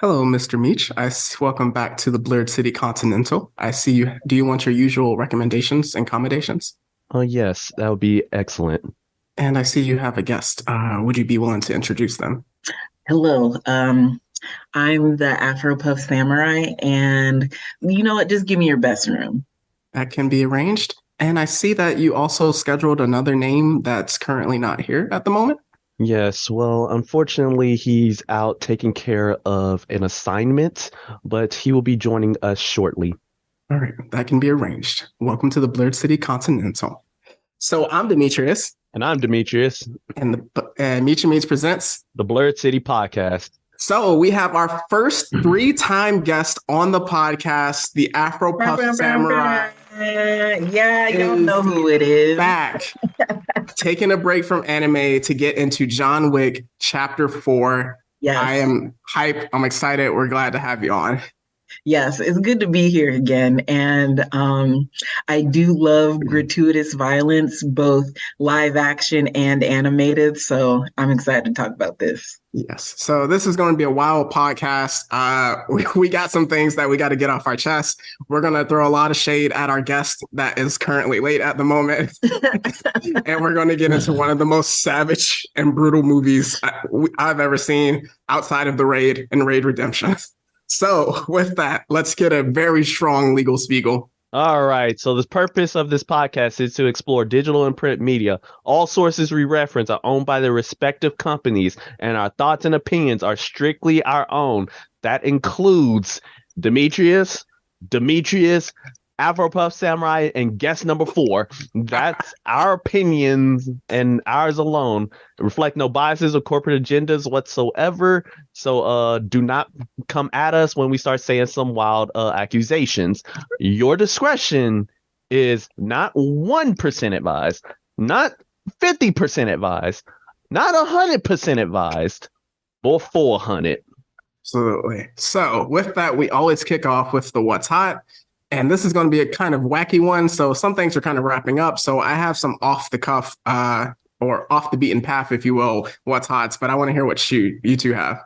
Hello, Mr. Meach. Welcome back to the Blerd City Continental. I see you. Do you want your usual recommendations and accommodations? Oh, yes, that would be excellent. And I see you have a guest. Would you be willing to introduce them? Hello. I'm the Afro-Puff Samurai, and you know what? Just give me your best room. That can be arranged. And I see that you also scheduled another name that's currently not here at the moment. Yes, well, unfortunately, he's out taking care of an assignment, but he will be joining us shortly. All right, that can be arranged. Welcome to the Blerd City Continental. So I'm Demetrius, And I'm Demetrius, and Meach and Meach presents. the Blerd City Podcast. So we have our first three-time guest on the podcast, the Afro-Puff Samurai. Yeah, y'all know who it is. Back, taking a break from anime to get into John Wick Chapter 4. Yes. I am hyped. I'm excited. We're glad to have you on. Yes, it's good to be here again. And I do love gratuitous violence, both live action and animated. So I'm excited to talk about this. Yes. So this is going to be a wild podcast. We got some things that we got to get off our chest. We're going to throw a lot of shade at our guest that is currently late at the moment. And we're going to get into one of the most savage and brutal movies I've ever seen outside of The Raid and Raid Redemption. So with that, let's get a very strong legal spiegel. All right, so the purpose of this podcast is to explore digital and print media. All sources we reference are owned by their respective companies, and our thoughts and opinions are strictly our own. That includes Demetrius, Afro-Puff Samurai, and guest number 4. That's our opinions and ours alone. Reflect no biases or corporate agendas whatsoever. So do not come at us when we start saying some wild accusations. Your discretion is not 1% advised, not 50% advised, not 100% advised, or 400. Absolutely. So with that, we always kick off with the what's hot. And this is going to be a kind of wacky one. So some things are kind of wrapping up. So I have some off the cuff or off the beaten path, if you will, what's hots. But I want to hear what you two have.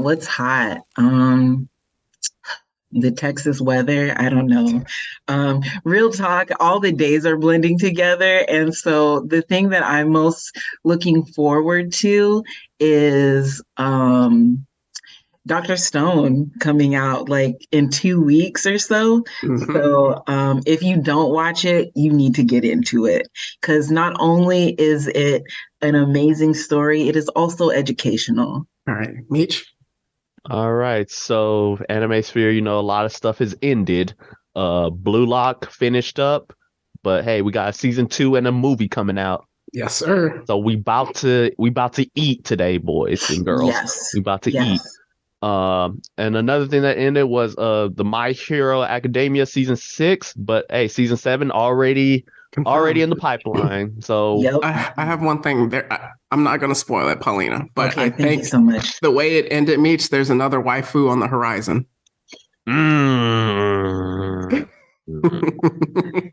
What's hot? The Texas weather, I don't know. Real talk, all the days are blending together. And so the thing that I'm most looking forward to is Dr. Stone coming out like in 2 weeks or so. Mhm. So if you don't watch it, you need to get into it because not only is it an amazing story, it is also educational. All right, Meech. All right, so Anime Sphere, a lot of stuff has ended. Blue Lock finished up, but hey, we got a season 2 and a movie coming out. Yes, sir. So we about to eat today, boys and girls. Yes. We about to Yes. eat. And another thing that ended was the My Hero Academia season 6, but hey, season 7 already in the pipeline. So Yep. I have one thing there. I'm not going to spoil it, Paulina, but Okay, I thank you think so much. the way it ended, Meech, there's another waifu on the horizon. mm,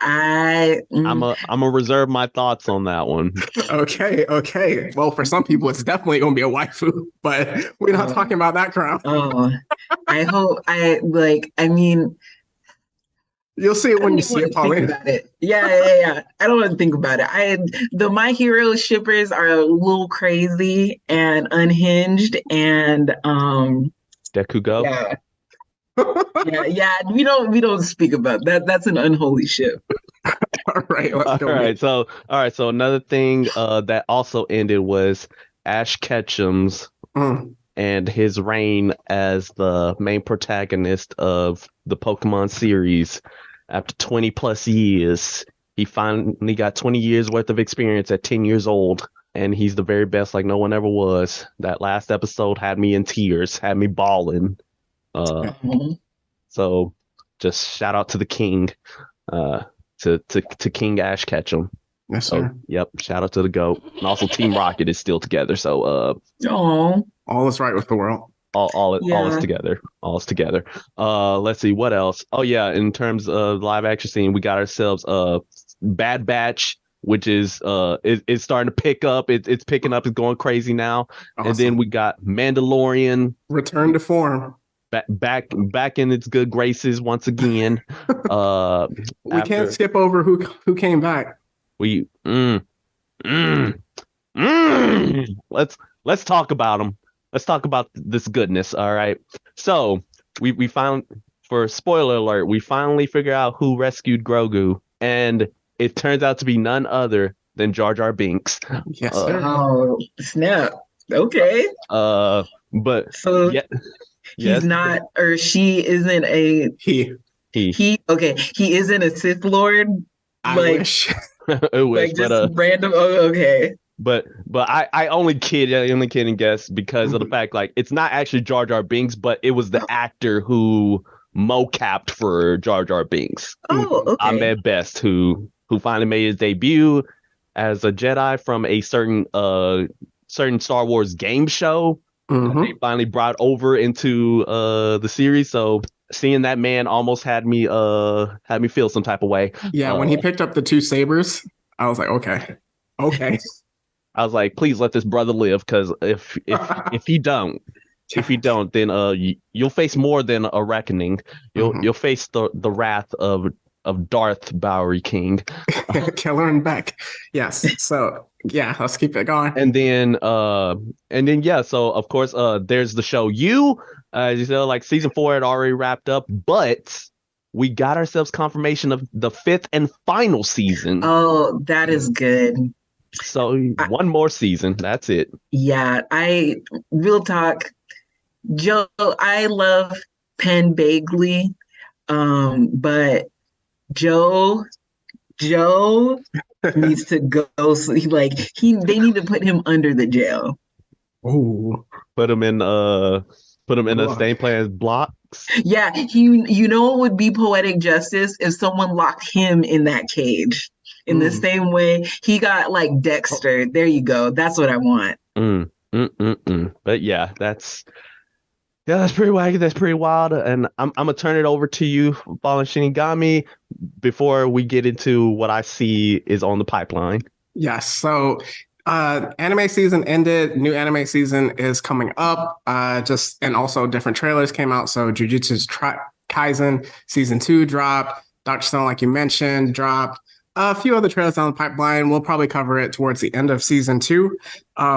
I I'm gonna reserve my thoughts on that one. Okay. Well, for some people, it's definitely going to be a waifu, but we're not talking about that crown. I hope I mean You'll see it I when don't you even see want it, to think Paulina. about it. Yeah. I don't want to think about it. The My Hero shippers are a little crazy and unhinged and Dekugo. yeah. Yeah. We don't speak about that. That's an unholy ship. All right, let's go. All right. So another thing that also ended was Ash Ketchum's Mm. and his reign as the main protagonist of the Pokemon series. After 20 plus years, he finally got 20 years worth of experience at 10 years old, and he's the very best like no one ever was. That last episode had me in tears, had me bawling. Mhm. So just shout out to the king, to King Ash Ketchum. Yes, So sir. yep, shout out to the GOAT. And also Team Rocket is still together. So Oh, All is right with the world. all is yeah. together. All is together. Let's see what else. Oh yeah, in terms of live action scene, we got ourselves Bad Batch which is it's starting to pick up. It's picking up. It's going crazy now. Awesome. And then we got Mandalorian. Return to form. Back in its good graces once again. We can't skip over who came back. Let's talk about them. Let's talk about this goodness. All right. So we found, for spoiler alert, we finally figure out who rescued Grogu, and it turns out to be none other than Jar Jar Binks. Yes, sir. Oh, snap. Okay. But so yeah, he's not, or she isn't a he. Okay, he isn't a Sith Lord. I wish. I wish, like just random. Oh, okay. But I only kid and guess because of the fact, like, it's not actually Jar Jar Binks, but it was the actor who mocapped for Jar Jar Binks. Oh, okay. Ahmed Best, who finally made his debut as a Jedi from a certain Star Wars game show. They finally brought over into the series. So seeing that man almost had me feel some type of way. Yeah, when he picked up the two sabers, I was like, okay. I was like, please let this brother live, because if he don't, then you'll face more than a reckoning. You'll face the wrath of Darth Bowery King. Killer and Beck. Yes. So yeah, let's keep it going. And then yeah, so of course there's the show You. You know, like season 4 had already wrapped up, but we got ourselves confirmation of the 5th and final season. Oh, that is good. So one more season. That's it. Yeah, real talk, Joe, I love Penn Bagley, but Joe needs to go. So they need to put him under the jail. Oh, put him in a staying players blocks. Yeah, you know what would be poetic justice if someone locked him in that cage. In the same way he got like Dexter. There you go. That's what I want. But yeah, that's pretty wacky. That's pretty wild. And I'm gonna turn it over to you, Fallen Shinigami, before we get into what I see is on the pipeline. Yes. So anime season ended. New anime season is coming up. And also different trailers came out. So Jujutsu Kaisen season 2 dropped. Dr. Stone, like you mentioned, dropped. A few other trailers on the pipeline. We'll probably cover it towards the end of season 2.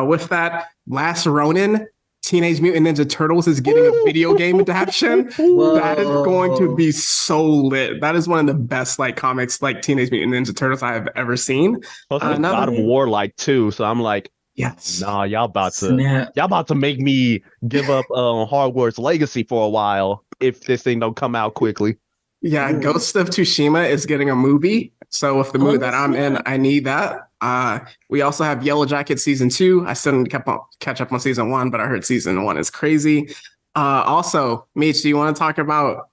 With that, Last Ronin, Teenage Mutant Ninja Turtles is getting a video game adaptation. That is going to be so lit. That is one of the best comics like Teenage Mutant Ninja Turtles I have ever seen. God of War too. So I'm like, yes, nah, y'all about to make me give up Hogwarts Legacy for a while if this thing don't come out quickly. Yeah, Ghost of Tsushima is getting a movie. So with the mood that I'm in, I need that. We also have Yellow Jacket season 2. I still need to catch up on season 1, but I heard season 1 is crazy. Also, Meech, do you want to talk about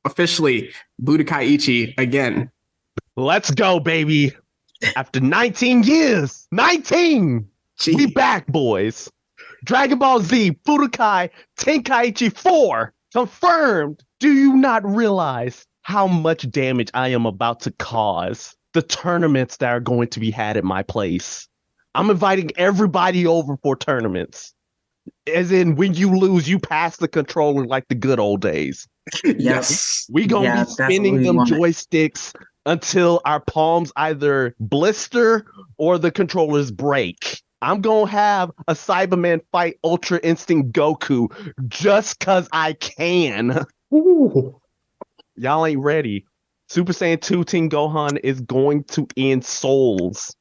officially Budokai Ichi again? Let's go, baby. After 19 years, 19, we back, boys. Dragon Ball Z Budokai Tenkaichi 4 confirmed. Do you not realize how much damage I am about to cause? The tournaments that are going to be had at my place. I'm inviting everybody over for tournaments. As in, when you lose, you pass the controller like the good old days. Yes. We gonna be spinning them joysticks until our palms either blister or the controllers break. I'm gonna have a Cyberman fight Ultra Instinct Goku just cause I can. Ooh. Y'all ain't ready. Super Saiyan 2 Team Gohan is going to end souls.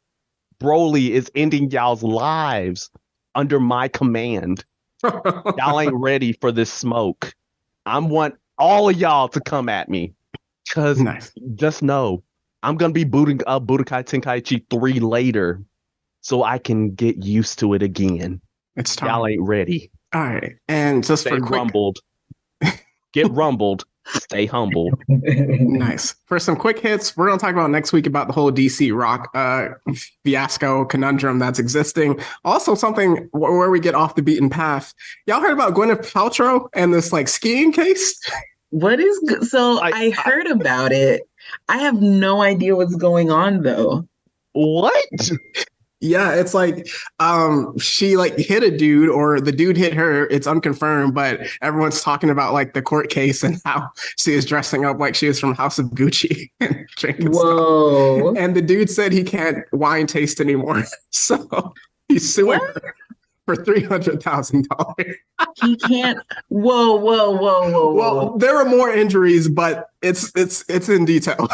Broly is ending y'all's lives under my command. Y'all ain't ready for this smoke. I want all of y'all to come at me. Because just know, I'm going to be booting up Budokai Tenkaichi 3 later so I can get used to it again. It's time. Y'all ain't ready. All right. And just Stay rumbled. Get rumbled. Stay humble. Nice. For some quick hits, we're going to talk about next week about the whole DC Rock fiasco conundrum that's existing. Also, something where we get off the beaten path. Y'all heard about Gwyneth Paltrow and this skiing case? What is so? I heard about it. I have no idea what's going on though. What? Yeah, it's like she like hit a dude or the dude hit her. It's unconfirmed, but everyone's talking about like the court case and how she is dressing up like she is from House of Gucci and drinking stuff. Whoa. And the dude said he can't wine taste anymore. So he's suing What? her for $300,000. He can't. Whoa, whoa, whoa, whoa, Well, whoa. there are more injuries, but it's in detail.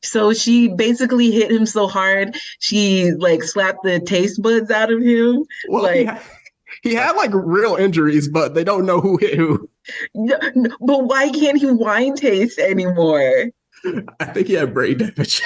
So she basically hit him so hard, she like slapped the taste buds out of him. Well, Like, he had like real injuries, but they don't know who hit who. but why can't he wine taste anymore? I think he had brain damage.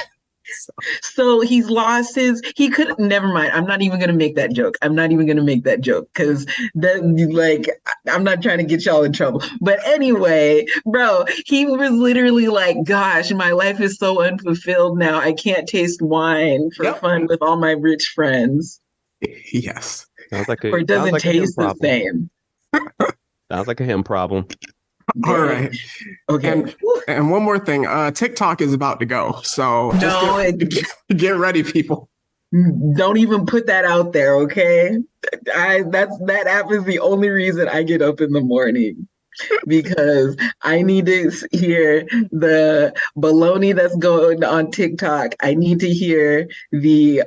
So he's lost his, he could, never mind. I'm not even going to make that joke. I'm not even going to make that joke because that, like, I'm not trying to get y'all in trouble. But anyway, bro, he was literally like, gosh, my life is so unfulfilled now. I can't taste wine for fun with all my rich friends. Yes. Sounds like or it doesn't taste the same. Sounds like a him problem. All right. Okay. And one more thing. TikTok is about to go. So just get ready, people. Don't even put that out there, okay? That app is the only reason I get up in the morning. Because I need to hear the baloney that's going on TikTok. I need to hear the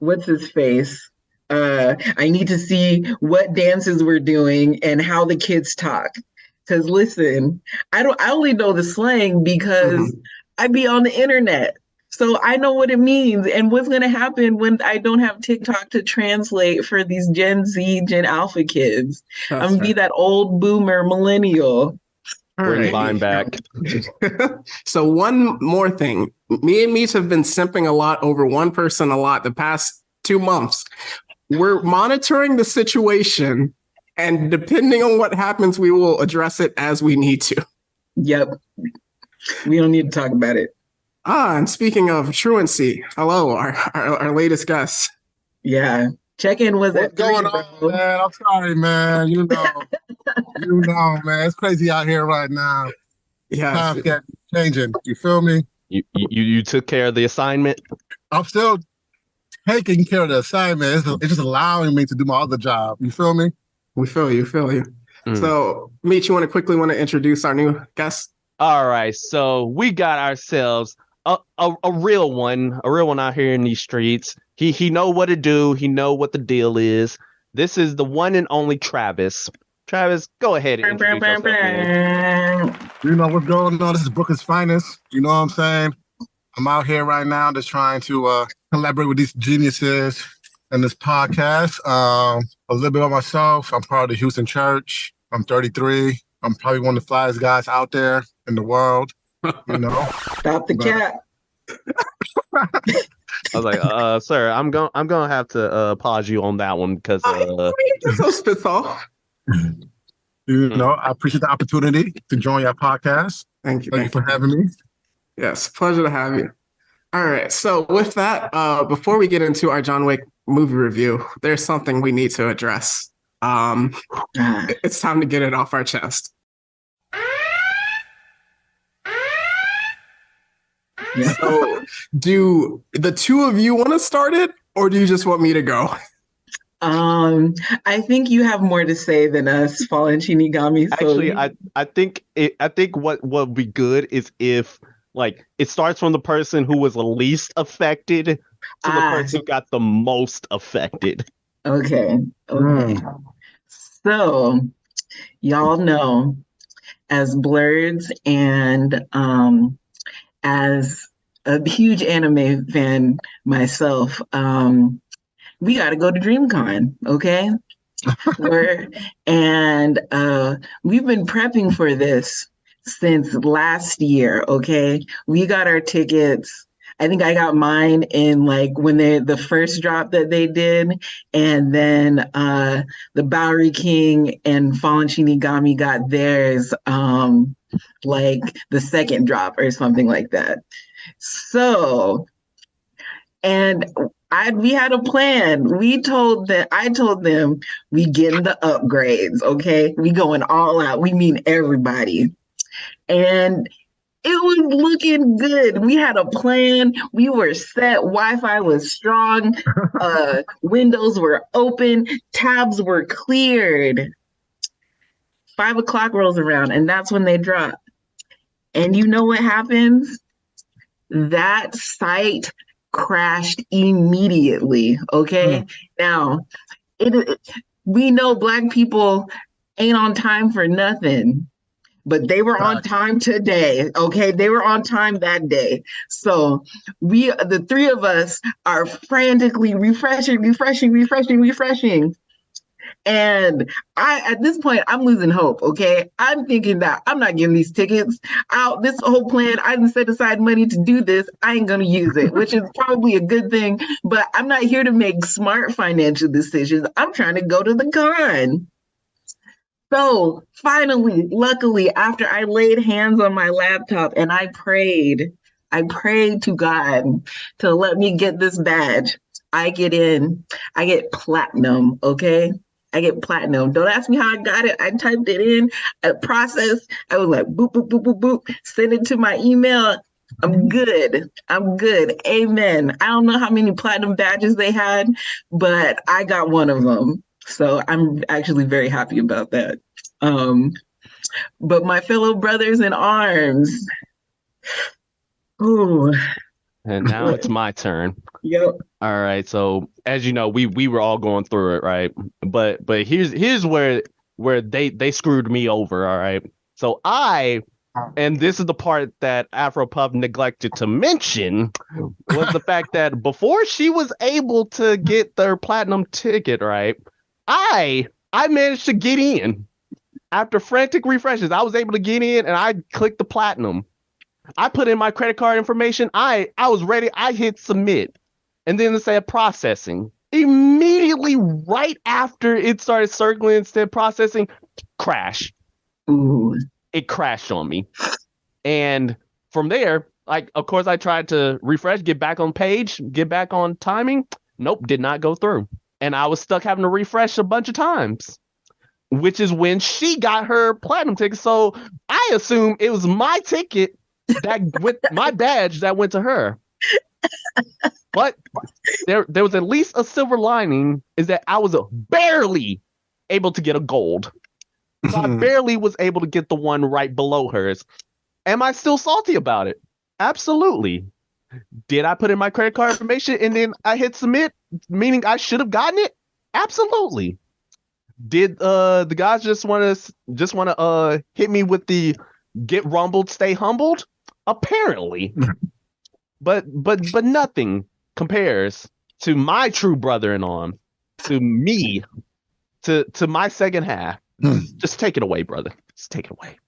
what's his face? I need to see what dances we're doing and how the kids talk. Because listen, I only know the slang because I be on the internet. So I know what it means and what's going to happen when I don't have TikTok to translate for these Gen Z, Gen Alpha kids. I'm going to be that old boomer millennial. Bring mine back. So one more thing. Me and Meech have been simping a lot over one person a lot the past 2 months. We're monitoring the situation, and depending on what happens, we will address it as we need to. Yep. We don't need to talk about it. And speaking of truancy, hello, our latest guest. Yeah. Check-in was What's going on, man? I'm sorry, man. You know, man. It's crazy out here right now. Yeah. Times get changing. You feel me? You took care of the assignment? I'm still taking care of the assignment. It's just allowing me to do my other job. You feel me? We feel you. So, Meech, you want to introduce our new guest? All right. So we got ourselves a real one out here in these streets. He know what to do. He know what the deal is. This is the one and only Travis. Travis, go ahead and introduce yourself, man. You know what's going on? This is Brooklyn's finest. You know what I'm saying? I'm out here right now just trying to collaborate with these geniuses in this podcast. A little bit about myself. I'm part of the Houston Church. I'm 33. I'm probably one of the flyest guys out there in the world. You know. Stop the cat. I was like, sir, I'm gonna have to pause you on that one because so spits off. You know, I appreciate the opportunity to join your podcast. Thank you. Thank you for having me. Yes, pleasure to have you. All right. So with that, before we get into our John Wick movie review, there's something we need to address. It's time to get it off our chest. Yeah. So do the two of you want to start it, or do you just want me to go? I think you have more to say than us, Fallen Shinigami. So actually, I think what would be good is if like it starts from the person who was the least affected to the person who got the most affected. Okay. So y'all know, as Blerds and as a huge anime fan myself, we got to go to Dreamcon, okay? And we've been prepping for this since last year, okay? We got our tickets. I think I got mine in like when the first drop that they did, and then the Bowery King and Fallen Shinigami got theirs like the second drop or something like that. So, and we had a plan. I told them we getting the upgrades, okay? We going all out. We mean everybody. And It was looking good. We had a plan. We were set. Wi-Fi was strong. Windows were open. Tabs were cleared. 5 o'clock rolls around, and that's when they drop. And you know what happens? That site crashed immediately. Okay. Now, we know Black people ain't on time for nothing, but they were on time today. Okay. They were on time that day. So the three of us are frantically refreshing. And at this point, I'm losing hope. Okay. I'm thinking that I'm not getting these tickets out. This whole plan, I didn't set aside money to do this. I ain't going to use it, which is probably a good thing, but I'm not here to make smart financial decisions. I'm trying to go to the con. So finally, luckily, after I laid hands on my laptop and I prayed to God to let me get this badge. I get in, I get platinum. Okay. I get platinum. Don't ask me how I got it. I typed it in, I processed. I was like, boop, boop, boop, boop, boop. Send it to my email. I'm good. Amen. I don't know how many platinum badges they had, but I got one of them. So I'm actually very happy about that. But my fellow brothers in arms. Ooh. And now it's my turn. Yep. All right. So as you know, we were all going through it, right? But here's where they screwed me over. All right. So and this is the part that Afro-Puff neglected to mention, was the fact that before she was able to get their platinum ticket, right? I managed to get in. After frantic refreshes, I was able to get in and I clicked the platinum. I put in my credit card information. I was ready. I hit submit. And then it said processing. Immediately right after it started circling and said processing, crash. Ooh. It crashed on me. And from there, like, of course, I tried to refresh, get back on page, get back on timing. Nope, did not go through. And I was stuck having to refresh a bunch of times, which is when she got her platinum ticket. So I assume it was my ticket that with my badge that went to her. But there was at least a silver lining, is that I was barely able to get a gold. So I barely was able to get the one right below hers. Am I still salty about it? Absolutely. Did I put in my credit card information and then I hit submit, meaning I should have gotten it? Absolutely. Did the guys just want to hit me with the get rumbled, stay humbled? Apparently. But nothing compares to my true brother in arms, to me, to my second half. Just take it away, brother. Just take it away.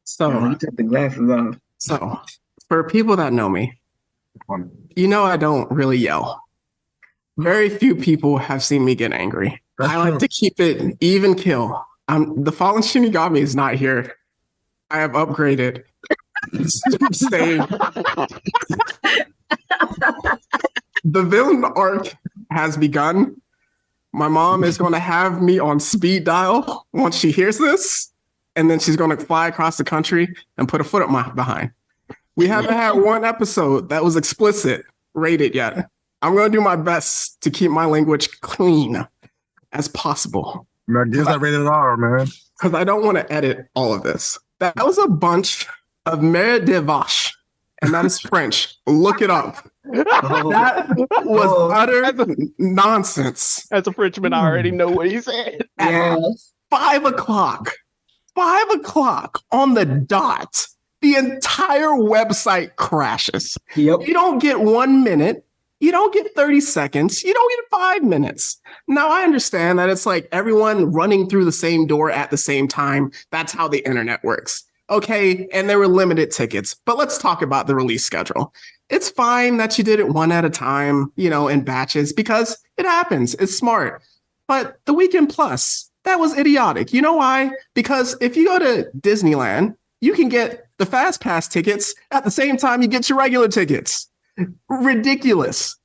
So, You took the glasses off. so for people that know me, you know I don't really yell. Very few people have seen me get angry. I like to keep it even kill. The Fallen Shinigami is not here. I have upgraded. The villain arc has begun. My mom is going to have me on speed dial once she hears this, and then she's going to fly across the country and put a foot up my behind. We haven't had one episode that was explicit rated yet. I'm going to do my best to keep my language clean as possible. Man, gives that rated R, man. Because I don't want to edit all of this. That was a bunch of merde de vache, and that is French. Look it up. That was utter nonsense. As a Frenchman, I already know what he said. At 5 o'clock on the dot, the entire website crashes. Yep. You don't get 1 minute. You don't get 30 seconds. You don't get 5 minutes. Now, I understand that it's like everyone running through the same door at the same time. That's how the internet works. Okay, and there were limited tickets. But let's talk about the release schedule. It's fine that you did it one at a time, in batches, because it happens. It's smart. But the Weekend Plus, that was idiotic. You know why? Because if you go to Disneyland, you can get the Fast Pass tickets at the same time you get your regular tickets. Ridiculous.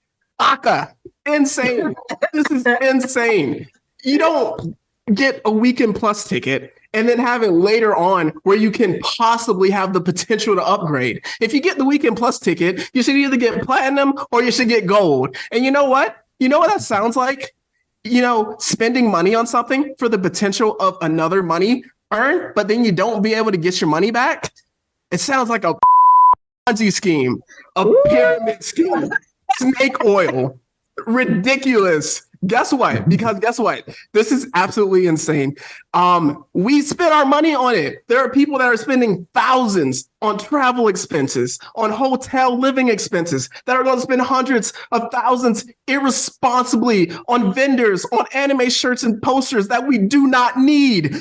Aka. Insane. This is insane. You don't get a weekend plus ticket and then have it later on where you can possibly have the potential to upgrade. If you get the weekend plus ticket, you should either get platinum or you should get gold. And you know what? You know what that sounds like? You know, spending money on something for the potential of another money earned, but then you don't be able to get your money back. It sounds like a Ponzi scheme, a pyramid scheme, snake oil. Ridiculous. Guess what? Because guess what? This is absolutely insane. We spent our money on it. There are people that are spending thousands on travel expenses, on hotel living expenses, that are going to spend hundreds of thousands irresponsibly on vendors, on anime shirts and posters that we do not need.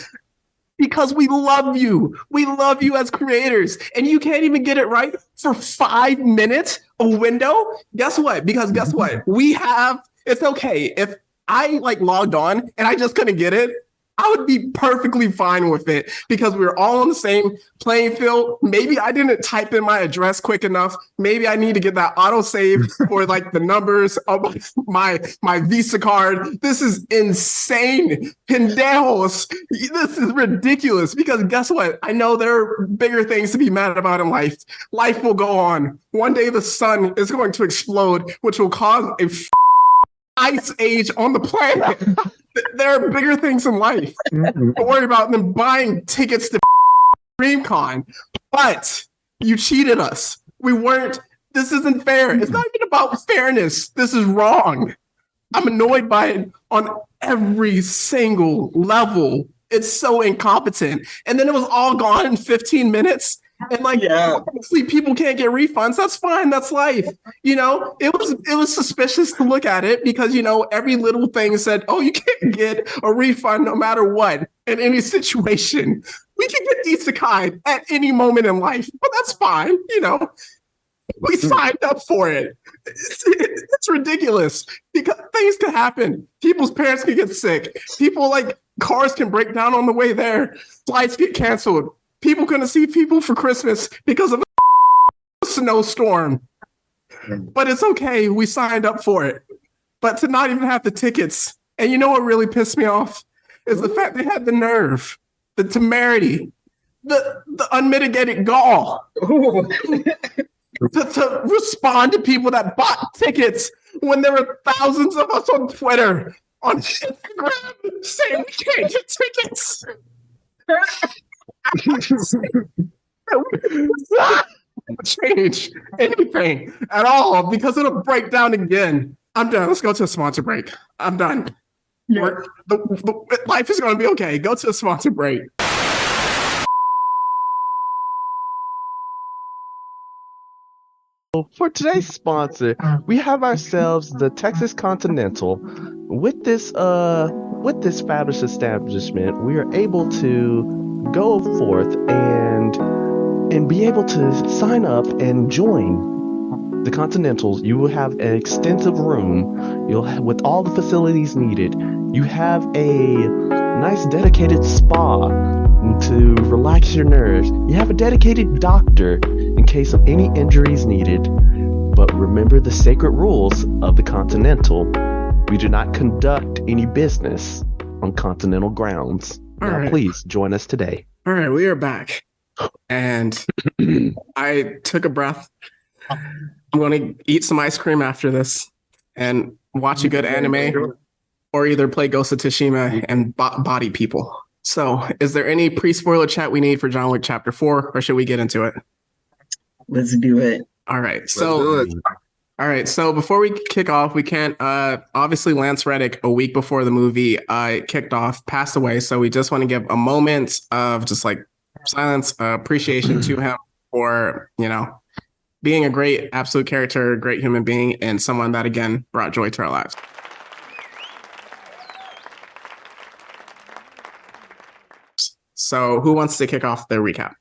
Because we love you. We love you as creators. And you can't even get it right for 5 minutes a window. Guess what? Because guess what? It's okay. If I logged on and I just couldn't get it, I would be perfectly fine with it because we were all on the same playing field. Maybe I didn't type in my address quick enough. Maybe I need to get that auto save for the numbers of my Visa card. This is insane. Pendejos. This is ridiculous because guess what? I know there are bigger things to be mad about in life. Life will go on. One day the sun is going to explode, which will cause a ice age on the planet. There are bigger things in life. Don't worry about them buying tickets to Dreamcon. But you cheated us. This isn't fair. It's not even about fairness. This is wrong. I'm annoyed by it on every single level. It's so incompetent. And then it was all gone in 15 minutes. And obviously people can't get refunds. That's fine. That's life. It was suspicious to look at it because, every little thing said, oh, you can't get a refund no matter what in any situation. We can get isekai at any moment in life, but that's fine. We signed up for it. It's ridiculous because things can happen. People's parents can get sick. Cars can break down on the way there. Flights get canceled. People couldn't see people for Christmas because of a snowstorm. But it's okay. We signed up for it. But to not even have the tickets. And you know what really pissed me off? Is the fact they had the nerve, the temerity, the unmitigated gall to respond to people that bought tickets when there were thousands of us on Twitter, on Instagram, saying we can't get tickets. Change anything at all because it'll break down again. I'm done. Let's go to a sponsor break. I'm done. Yeah. Life is going to be okay. Go to a sponsor break. For today's sponsor, we have ourselves the Texas Continental. With this fabulous establishment, we are able to go forth and be able to sign up and join the Continentals. You will have an extensive room. You'll have, with all the facilities needed. You have a nice dedicated spa to relax your nerves. You have a dedicated doctor in case of any injuries needed. But remember the sacred rules of the Continental. We do not conduct any business on Continental grounds. Now, right. Please join us today. All right, we are back. And I took a breath. I'm going to eat some ice cream after this and watch a good anime or either play Ghost of Tsushima and body people. So is there any pre-spoiler chat we need for John Wick Chapter 4 or should we get into it? Let's do it. All right. So before we kick off, we can't obviously Lance Reddick a week before the movie kicked off passed away. So we just want to give a moment of just silence, appreciation to him for, being a great absolute character, great human being, and someone that again brought joy to our lives. So who wants to kick off the recap?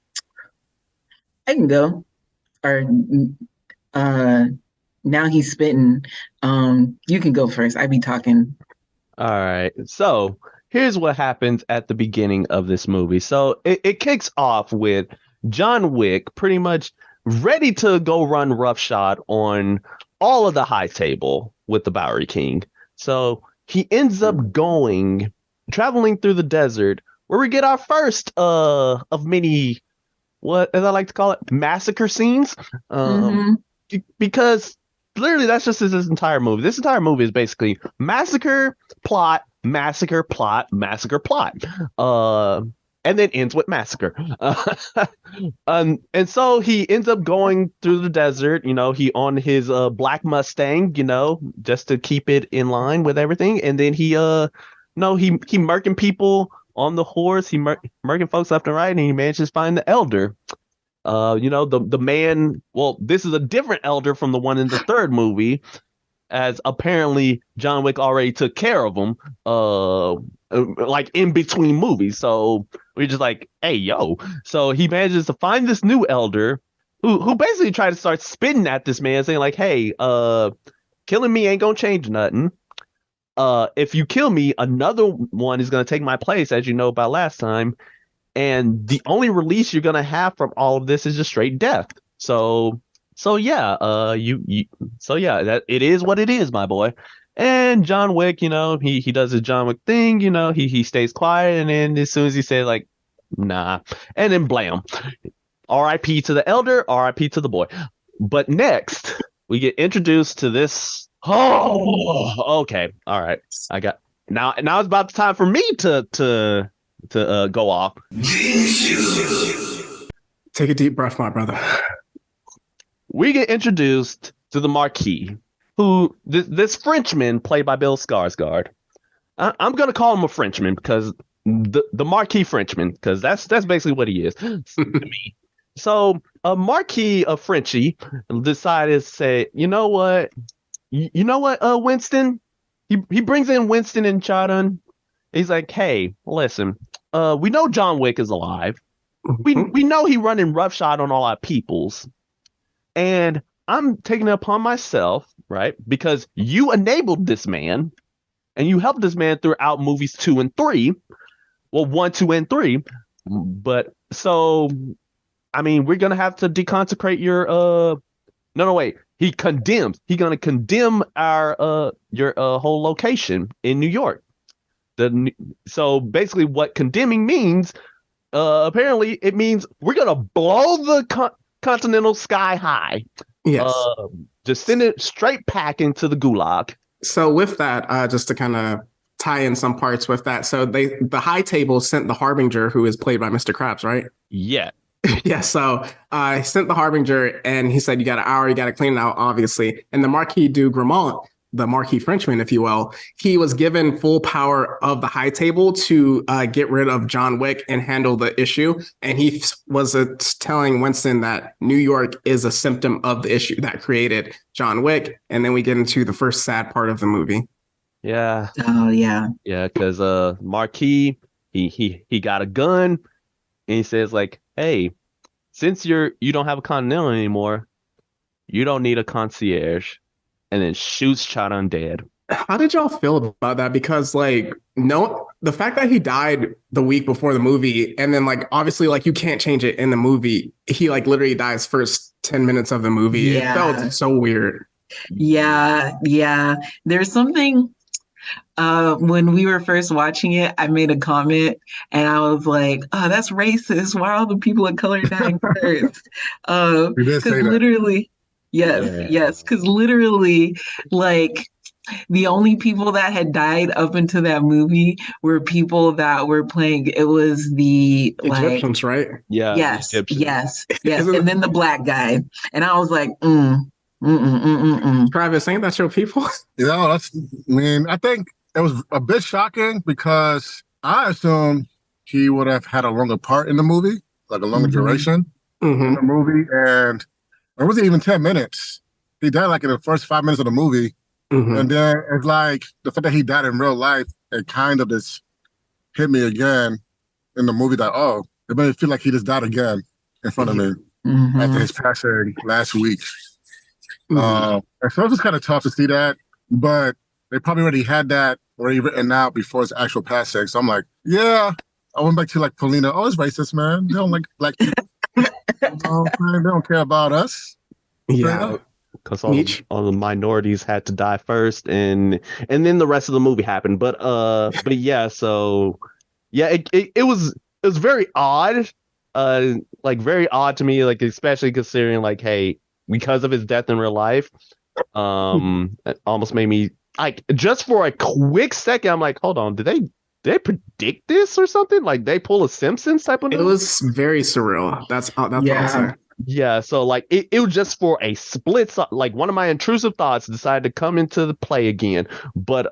I can go. Or now he's spitting. You can go first. I be talking. All right. So here's what happens at the beginning of this movie. So it kicks off with John Wick pretty much ready to go run roughshod on all of the high table with the Bowery King. So he ends up traveling through the desert, where we get our first of many, what as I like to call it, massacre scenes. Because literally that's just this entire movie. This entire movie is basically massacre, plot, massacre, plot, massacre, plot. And then ends with massacre. And so he ends up going through the desert, he on his black Mustang, just to keep it in line with everything. And then he murking people on the horse, he murking folks left and right, and he manages to find the elder. The man, well, this is a different elder from the one in the third movie, as apparently John Wick already took care of him, like in between movies. So we're just like, hey, yo. So he manages to find this new elder who basically tried to start spitting at this man, saying like, hey, killing me ain't gonna change nothing. If you kill me, another one is gonna take my place, as you know about last time. And the only release you're gonna have from all of this is just straight death. So yeah, that it is what it is, my boy. And John Wick, he does his John Wick thing, he stays quiet, and then as soon as he says like, nah, and then blam. R.I.P. to the elder, R.I.P. to the boy. But next, we get introduced to this. Oh, okay, all right. I got now. It's about the time for me to go off. Take a deep breath, my brother. We get introduced to the Marquis, who this Frenchman played by Bill Skarsgård. I'm gonna call him a Frenchman because the Marquis Frenchman, because that's basically what he is to me. So a Marquis of Frenchie decided to say, you know what, Winston. He brings in Winston and Chadun. He's like, hey, listen, we know John Wick is alive. We know he running roughshod on all our peoples. And I'm taking it upon myself, right? Because you enabled this man and you helped this man throughout movies 2 and 3. Well, 1, 2, and 3. But so, I mean, we're going to have to deconsecrate your, no, wait. He's going to condemn our, your whole location in New York. So basically what condemning means, apparently it means we're going to blow the Continental sky high. Yes. Just send it straight back into the gulag. So with that, just to kind of tie in some parts with that. So the high table sent the Harbinger, who is played by Mr. Krabs, right? Yeah. Yeah. So I sent the Harbinger and he said, you got an hour, you got to clean it out, obviously. And the Marquis du Gramont, the Marquis Frenchman, if you will, he was given full power of the high table to get rid of John Wick and handle the issue. And he was telling Winston that New York is a symptom of the issue that created John Wick. And then we get into the first sad part of the movie. Yeah. Oh, yeah. Yeah, because Marquis, he got a gun and he says like, hey, since you don't have a Continental anymore, you don't need a concierge. And then shoots Chadun dead. How did y'all feel about that? Because the fact that he died the week before the movie, and then obviously you can't change it in the movie. He literally dies first 10 minutes of the movie. Yeah. It felt so weird. Yeah. There's something. When we were first watching it, I made a comment and I was like, oh, that's racist. Why are all the people of color dying first? Because literally. Yes, because literally, the only people that had died up into that movie were people that were playing. It was the Egyptians, right? Yeah. Yes. And then the black guy, and I was like, Travis, ain't that your people? I think it was a bit shocking because I assumed he would have had a longer part in the movie, like a longer duration in the movie, and. It wasn't even 10 minutes. He died in the first 5 minutes of the movie. And then it's the fact that he died in real life, it kind of just hit me again in the movie that, it made me feel like he just died again in front of me after his passing last week. And so it was kind of tough to see that, but they probably already had that already written out before his actual passing. So I'm like, yeah. I went back to Polina. Oh, it's racist, man. They don't like black people. They don't care about us. Yeah. because Meech? all the minorities had to die first, and then the rest of the movie happened. But yeah, so yeah, it was very odd, like very odd to me, like especially considering like, hey, because of his death in real life, it almost made me like just for a quick second, I'm like, hold on, did they predict this or something? Like they pull a Simpsons type of It was very surreal. That's what I'll Yeah. say. Yeah, so like it was just for a split like one of my intrusive thoughts decided to come into the play again. But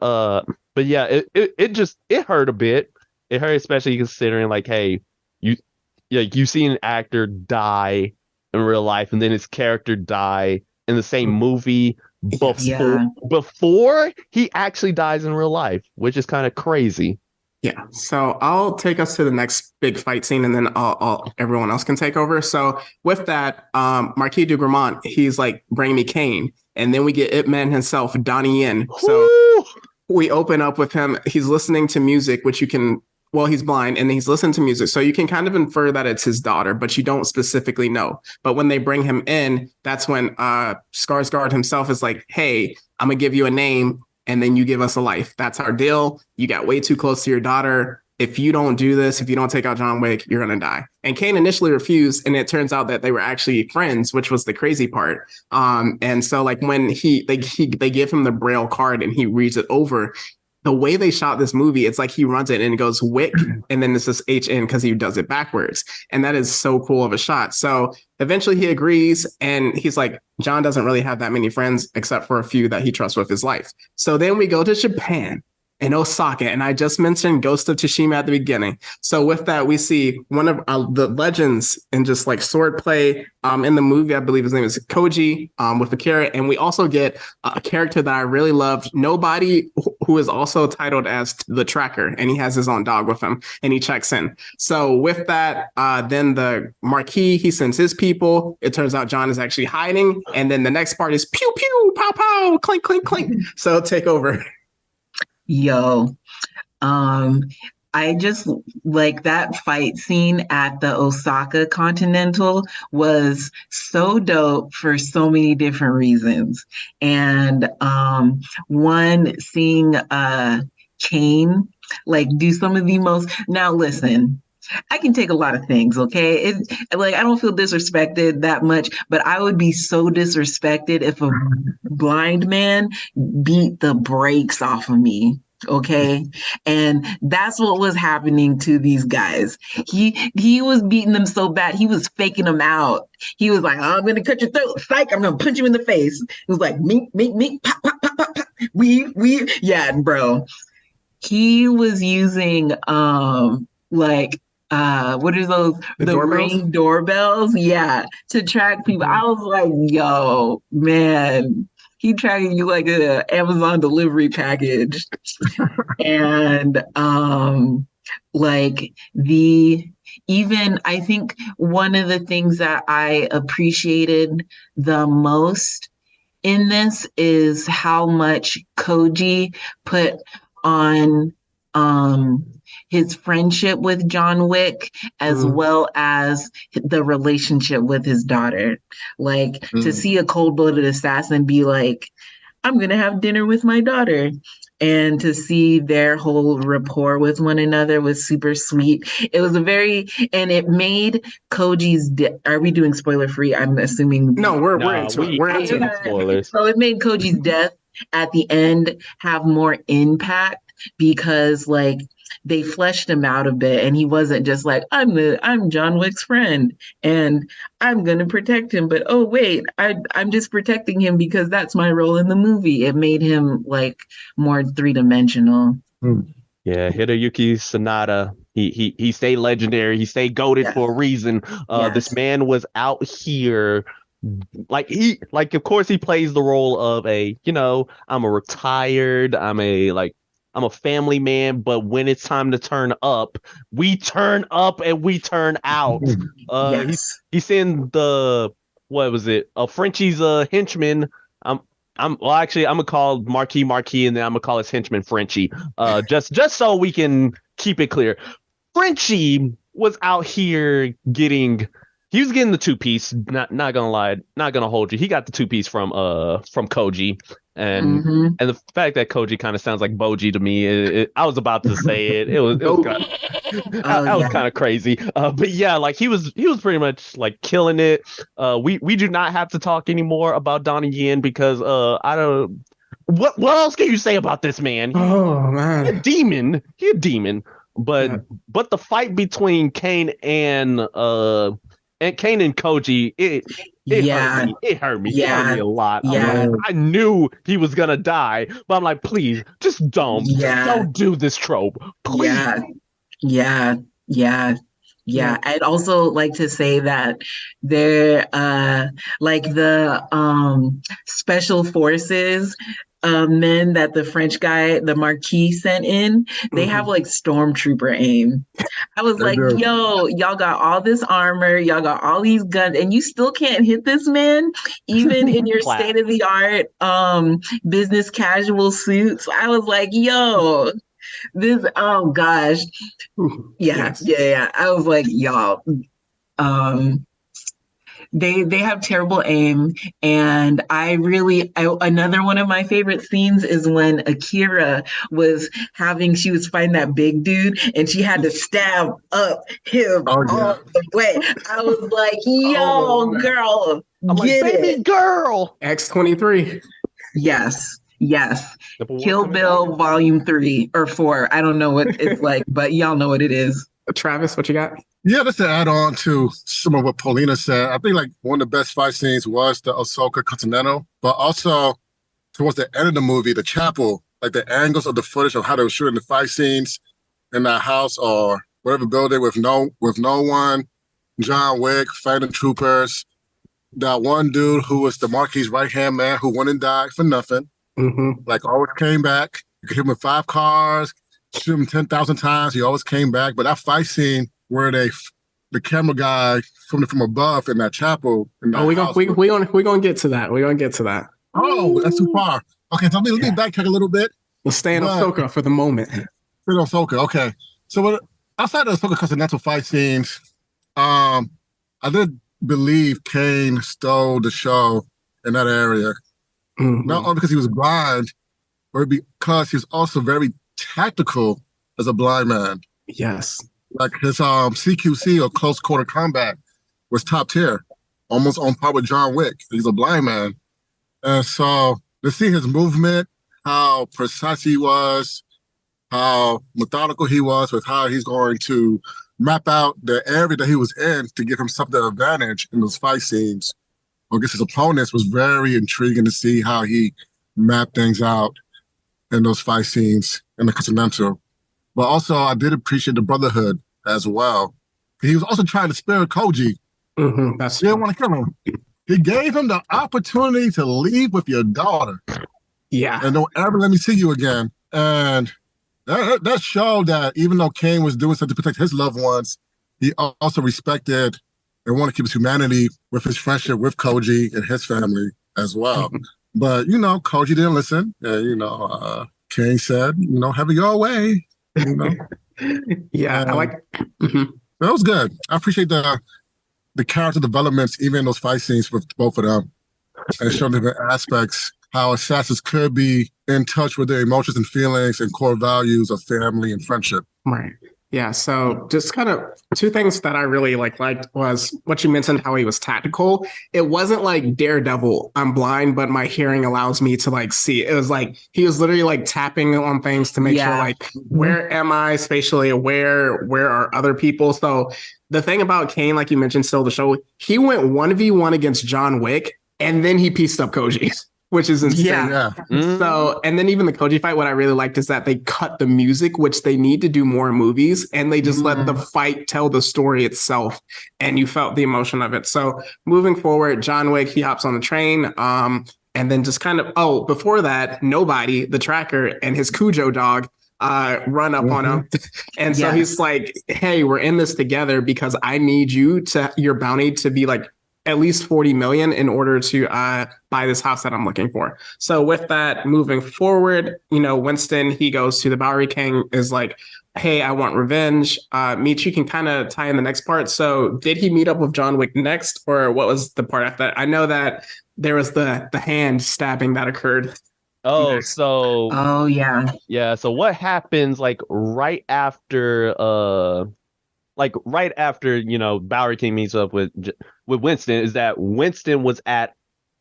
yeah, it just it hurt a bit. It hurt especially considering like, hey, you you see an actor die in real life and then his character die in the same movie Yes. Yeah. before he actually dies in real life, which is kind of crazy. Yeah. So I'll take us to the next big fight scene, and then everyone else can take over. So with that, Marquis de Gramont, he's like, "Bring me Kane," and then we get Ip Man himself, Donnie Yen. So Woo! we open up with him. He's listening to music, which you can. Well, he's blind, and he's listening to music, so you can kind of infer that it's his daughter, but you don't specifically know. But when they bring him in, that's when Skarsgård himself is like, "Hey, I'm gonna give you a name." And then you give us a life. That's our deal. You got way too close to your daughter. If you don't do this, if you don't take out John Wick, you're going to die. And Kane initially refused. And it turns out that they were actually friends, which was the crazy part. And so like when they give him the Braille card and he reads it over, the way they shot this movie, it's like he runs it and it goes Wick, and then it's this HN because he does it backwards. And that is so cool of a shot. So eventually he agrees, and he's like, John doesn't really have that many friends except for a few that he trusts with his life. So then we go to Japan and Osaka, and I just mentioned Ghost of Tsushima at the beginning. So with that, we see one of the legends in just like swordplay in the movie. I believe his name is Koji with Akira, and we also get a character that I really loved, Nobody, who is also titled as the Tracker, and he has his own dog with him, and he checks in. So with that, then the Marquis, he sends his people. It turns out John is actually hiding, and then the next part is pew pew, pow pow, clink clink clink. So take over. Yo, I just like that fight scene at the Osaka Continental was so dope for so many different reasons. And one, seeing Kane like do some of the most, now listen, I can take a lot of things, okay? Like I don't feel disrespected that much, but I would be so disrespected if a blind man beat the brakes off of me. Okay. And that's what was happening to these guys. He was beating them so bad, he was faking them out. He was like, I'm gonna cut your throat, psych, I'm gonna punch you in the face. It was like mink, pop, pop, pop, pop, pop. We yeah, bro. He was using like what are those, the Ring doorbells, yeah, to track people. I was like, yo, man, he tracking you like an Amazon delivery package. And like even I think one of the things that I appreciated the most in this is how much Koji put on his friendship with John Wick, as well as the relationship with his daughter. Like to see a cold-blooded assassin be like, I'm going to have dinner with my daughter. And to see their whole rapport with one another was super sweet. It was and it made Koji's are we doing spoiler free? I'm assuming. No, we're into it. Spoilers. So it made Koji's death at the end have more impact because like they fleshed him out a bit, and he wasn't just like, I'm John Wick's friend and I'm gonna protect him, but oh wait, I'm just protecting him because that's my role in the movie. It made him like more three-dimensional. Yeah, Hideyuki Sanada, he stayed legendary, he stayed goated for a reason. This man was out here like of course he plays the role of I'm a retired, I'm a family man, but when it's time to turn up, we turn up and we turn out. He's in the, what was it? Frenchie's henchman. I'm gonna call Marquis, and then I'm gonna call his henchman Frenchie. Just so we can keep it clear. Frenchie was out here getting he was getting the 2-piece. Not gonna lie, not gonna hold you. He got the 2-piece from Koji, and and the fact that Koji kind of sounds like Boji to me, I was about to say it. It was kind of crazy. But yeah, like he was pretty much like killing it. We do not have to talk anymore about Donny Yen because I don't. What else can you say about this man? Oh man, He a demon. But the fight between Kane and Koji, it hurt me. It hurt me. It hurt me a lot. Yeah. I knew he was gonna die, but I'm like, please, just don't do this trope. Please. Yeah. I'd also like to say that there, like the special forces men that the French guy, the Marquis, sent in, they have like stormtrooper aim. I was like, yo, y'all got all this armor, y'all got all these guns, and you still can't hit this man, even in your state-of-the-art business casual suits. I was like, yo, this, oh gosh. Yeah. I was like, y'all, they have terrible aim, and another one of my favorite scenes is when Akira she was fighting that big dude, and she had to stab up him all the way. I was like, yo, girl, I'm like, baby girl. X-23. Yes. Kill Bill Volume 3 or 4. I don't know what it's like, but y'all know what it is. Travis, what you got? Yeah, just to add on to some of what Paulina said, I think like one of the best fight scenes was the Ahsoka Continental, but also towards the end of the movie, the chapel, like the angles of the footage of how they were shooting the fight scenes in that house or whatever building with no one, John Wick, fighting troopers, that one dude who was the Marquis' right-hand man who went and died for nothing, like always came back. You could hit him with 5 cars, shoot him 10,000 times, he always came back. But that fight scene where the camera guy filmed it from above in that chapel. We're gonna get to that. We're gonna get to that. Oh, that's too far. Okay, so let me backtrack a little bit. Let's stay in Ahsoka for the moment. Okay. So outside of the Ahsoka Continental fight scenes, I did believe Kane stole the show in that area. Not only because he was blind, but because he was also very tactical as a blind man. Yes. Like his CQC or close quarter combat was top tier, almost on par with John Wick. He's a blind man. And so to see his movement, how precise he was, how methodical he was with how he's going to map out the area that he was in to give himself the advantage in those fight scenes against his opponents was very intriguing to see how he mapped things out in those fight scenes in the Continental. But also, I did appreciate the brotherhood as well. He was also trying to spare Koji. He didn't want to kill him. He gave him the opportunity to leave with your daughter. Yeah. And don't ever let me see you again. And that showed that even though Kane was doing something to protect his loved ones, he also respected and wanted to keep his humanity with his friendship with Koji and his family as well. But, Koji didn't listen. Kane said, have it your way. Yeah, I like that was good. I appreciate the character developments even in those fight scenes with both of them, and showing different aspects how assassins could be in touch with their emotions and feelings and core values of family and friendship. Right. Yeah, so just kind of 2 things that I really liked was what you mentioned, how he was tactical. It wasn't like Daredevil, I'm blind, but my hearing allows me to see. It was like he was literally tapping on things to make sure where am I spatially aware? Where are other people? So the thing about Kane, like you mentioned, still the show, he went 1v1 against John Wick, and then he pieced up Koji. Which is insane. Yeah. So, and then even the Koji fight, what I really liked is that they cut the music, which they need to do more in movies, and they just let the fight tell the story itself, and you felt the emotion of it. So moving forward, John Wick, he hops on the train, and then just kind of, before that, Nobody, the tracker, and his Cujo dog run up on him. And so he's like, hey, we're in this together because I need your bounty to be at least 40 million in order to buy this house that I'm looking for. So with that, moving forward, Winston, he goes to the Bowery King, is like, hey, I want revenge. Meech, you can kind of tie in the next part. So did he meet up with John Wick next, or what was the part after that? I know that there was the hand stabbing that occurred. Oh, next. so Oh yeah. yeah, so what happens right after, Bowery King meets up with Winston is that Winston was at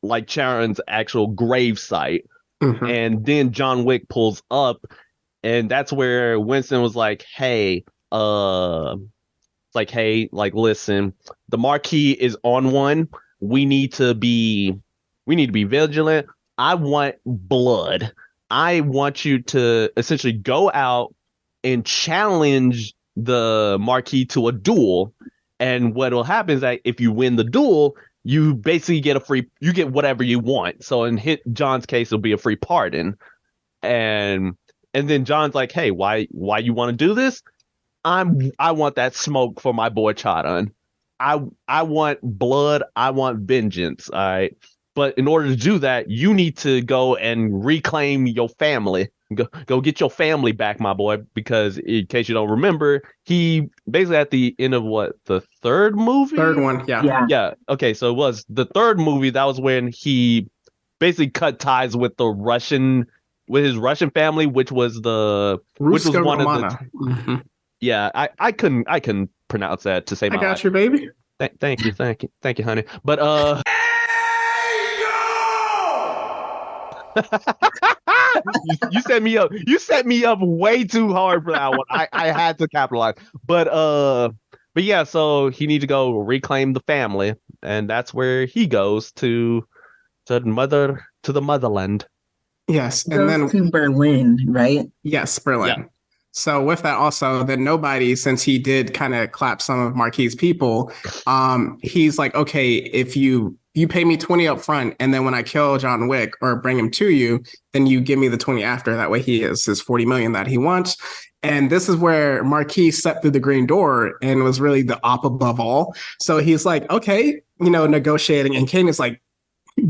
like Charon's actual grave site, Mhm. and then John Wick pulls up, and that's where Winston was like, "Hey, listen, the Marquis is on one. We need to be vigilant. I want blood. I want you to essentially go out and challenge the Marquis to a duel. And what will happen is that if you win the duel, you basically get you get whatever you want. So in John's case, it'll be a free pardon. And then John's like, hey, why you want to do this? I want that smoke for my boy Chadon. I want blood. I want vengeance. All right. But in order to do that, you need to go and reclaim your family. Go get your family back, my boy, because in case you don't remember, he basically at the end of the third movie? Third one, yeah. Yeah. Okay, so it was the third movie. That was when he basically cut ties with his Russian family, which was Ruska one Romana. of the yeah, I couldn't pronounce that to say my I got life. you, baby. Thank you, honey. But you set me up. You set me up way too hard for that one. I had to capitalize. But yeah, so he needs to go reclaim the family, and that's where he goes to the motherland. Yes, He and goes then to Berlin, right? yes, Berlin. Yeah. So with that also, then nobody, since he did kind of clap some of Marquis' people, he's like, okay, if you pay me 20 up front, and then when I kill John Wick or bring him to you, then you give me the 20 after. That way he has his 40 million that he wants. And this is where Marquis stepped through the green door and was really the op above all. So he's like, okay, negotiating. And Kane is like,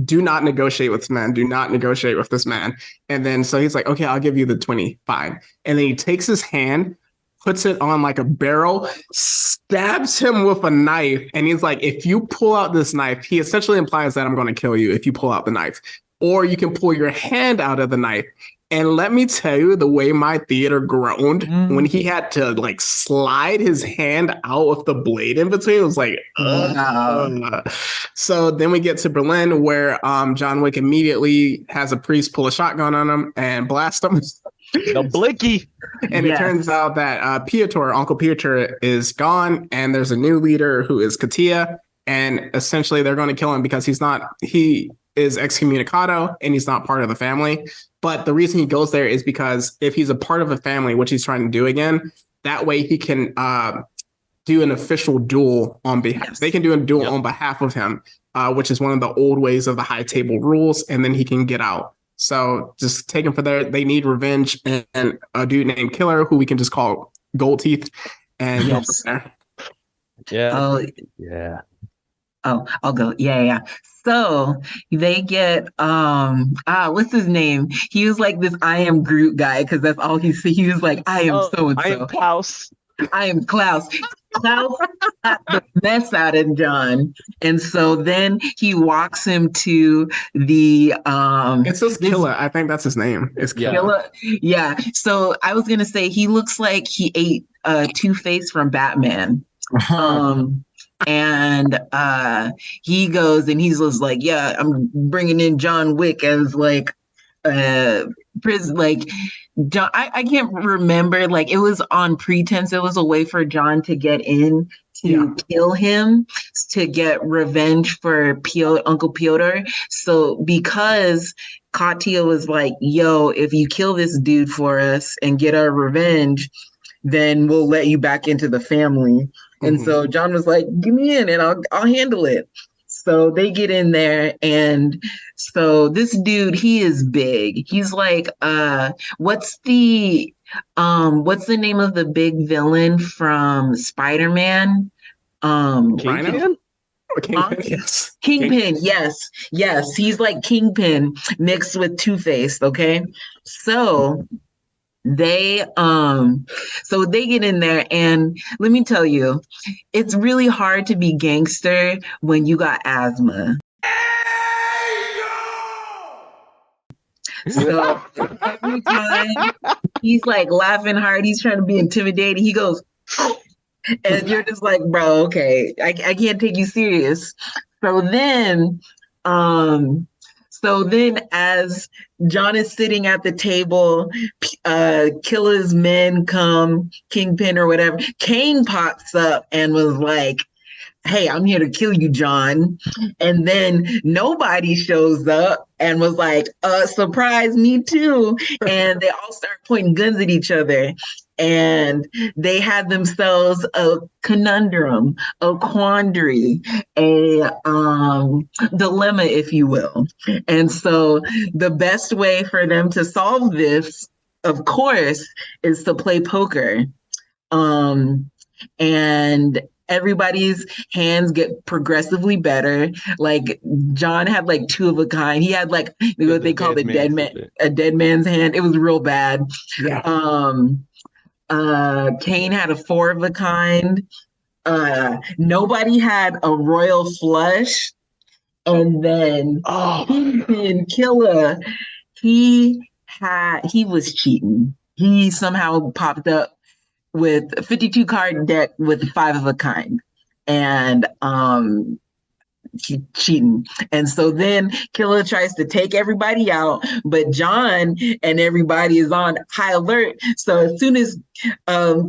do not negotiate with this man. Do not negotiate with this man. And then so he's like, okay, I'll give you the 25. And then he takes his hand, puts it on like a barrel, stabs him with a knife. And he's like, if you pull out this knife, he essentially implies that I'm going to kill you if you pull out the knife. Or you can pull your hand out of the knife. And let me tell you, the way my theater groaned when he had to like slide his hand out with the blade in between, it was like, So then we get to Berlin, where John Wick immediately has a priest pull a shotgun on him and blast him. The blicky. And it turns out that Uncle Piotr is gone, and there's a new leader who is Katia. And essentially they're going to kill him because he is excommunicado and he's not part of the family. But the reason he goes there is because if he's a part of a family, which he's trying to do again, that way he can do an official duel on behalf. Yes. They can do a duel on behalf of him, which is one of the old ways of the high table rules, and then he can get out. So just take him for there. They need revenge and a dude named Killer, who we can just call Gold Teeth, and go from there. Yeah. Oh yeah. Oh, I'll go. Yeah. So they get what's his name? He was like this I am Groot guy, because that's all he said. He was like, I am so and so. I am Klaus. I am Klaus. Klaus got the mess out of John. And so then he walks him to the it's just Killer. I think that's his name. It's Killer. Yeah. So I was gonna say he looks like he ate Two-Face from Batman. And he goes and he's just like, yeah, I'm bringing in John Wick as like prison, like John. I can't remember, like it was on pretense. It was a way for John to get in to kill him, to get revenge for Uncle Piotr. So because Katya was like, yo, if you kill this dude for us and get our revenge, then we'll let you back into the family. And so John was like, give me in and I'll handle it. So they get in there, and so this dude, he is big. He's like, what's the name of the big villain from Spider-Man? Kingpin? Yes. Kingpin, yes. He's like Kingpin mixed with Two-Face, okay? So They so they get in there, and let me tell you, it's really hard to be gangster when you got asthma. So every time he's like laughing hard, he's trying to be intimidating, he goes, and you're just like, bro, okay, I can't take you serious. So then, as John is sitting at the table, Killer's men come, Kingpin or whatever, Kane pops up and was like, hey, I'm here to kill you, John. And then nobody shows up and was like, surprise, me too. And they all start pointing guns at each other. And they had themselves a conundrum, a quandary, a dilemma, if you will. And so the best way for them to solve this, of course, is to play poker. And everybody's hands get progressively better. Like John had like two of a kind. He had like what they call a dead man's hand. It was real bad. Yeah. Kane had a four of a kind. Nobody had a royal flush. And then Killer, he was cheating. He somehow popped up with a 52 card deck with five of a kind, and cheating. And so then Killer tries to take everybody out, but John and everybody is on high alert. So as soon as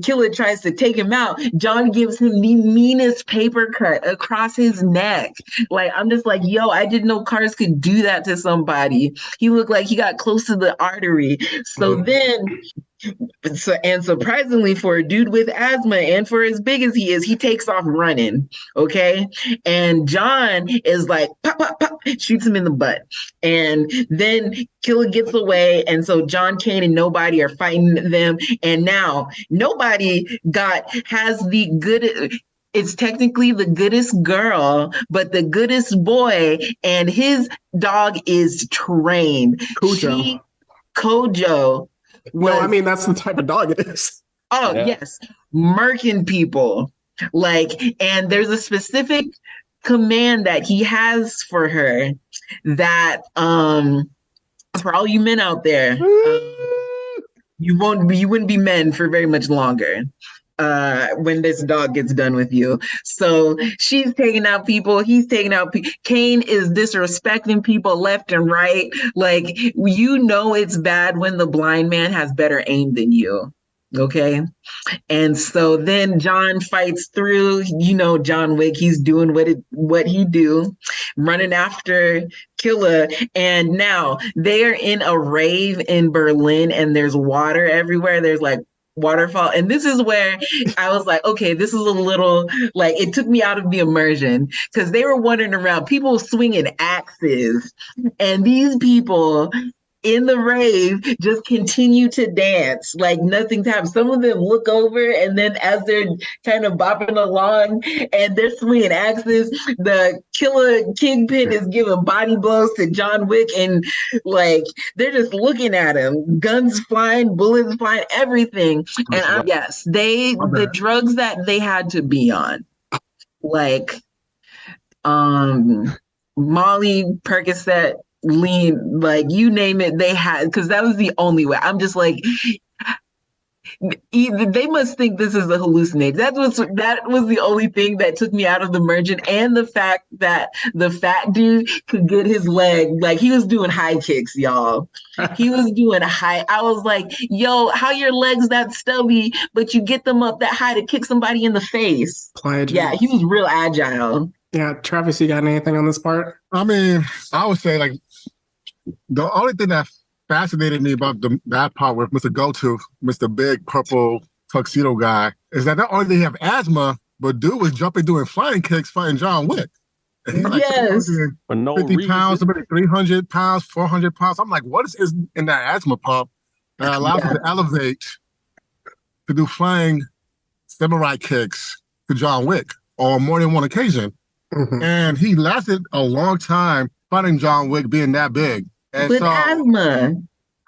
Killer tries to take him out, John gives him the meanest paper cut across his neck. Like, I'm just like, yo, I didn't know cars could do that to somebody. He looked like he got close to the artery. So then and surprisingly, for a dude with asthma and for as big as he is, he takes off running. Okay. And John is like, pop, pop, pop, shoots him in the butt. And then Killer gets away. And so John, Kane, and nobody are fighting them. And now nobody has the good. It's technically the goodest girl, but the goodest boy, and his dog is trained. Kojo. No, I mean, that's the type of dog it is. Oh, yeah. Yes. Murking people. Like, and there's a specific command that he has for her that, for all you men out there, you wouldn't be men for very much longer. When this dog gets done with you. So she's taking out people, he's taking out people. Kane is disrespecting people left and right. Like, you know it's bad when the blind man has better aim than you. Okay. And so then John fights through, John Wick, he's doing what he do, running after Killer. And now they are in a rave in Berlin, and there's water everywhere. There's like waterfall. And this is where I was like, okay, this is a little, like, it took me out of the immersion, because they were wandering around, people swinging axes, and these people in the rave just continue to dance like nothing's happened. Some of them look over, and then as they're kind of bopping along and they're swinging axes, the Killer Kingpin is giving body blows to John Wick, and like they're just looking at him, guns flying, bullets flying, everything. And the drugs that they had to be on, like Molly, Percocet, lean, like you name it, they had, because that was the only way. I'm just like, they must think this is a hallucination. That was the only thing that took me out of the immersion, and the fact that the fat dude could get his leg, like he was doing high kicks, y'all. He was doing high. I was like, yo, how your legs that stubby, but you get them up that high to kick somebody in the face? Yeah, he was real agile. Yeah, Travis, you got anything on this part? I mean, I would say, like, the only thing that fascinated me about that part with Mr. Go-To, Mr. Big Purple Tuxedo guy, is that not only did he have asthma, but dude was jumping, doing flying kicks, fighting John Wick. And he's like, yes. For no 50 reason. pounds, somebody 300 pounds, 400 pounds. I'm like, what is in that asthma pump that allows him to elevate to do flying samurai kicks to John Wick on more than one occasion? Mm-hmm. And he lasted a long time fighting John Wick, being that big. And with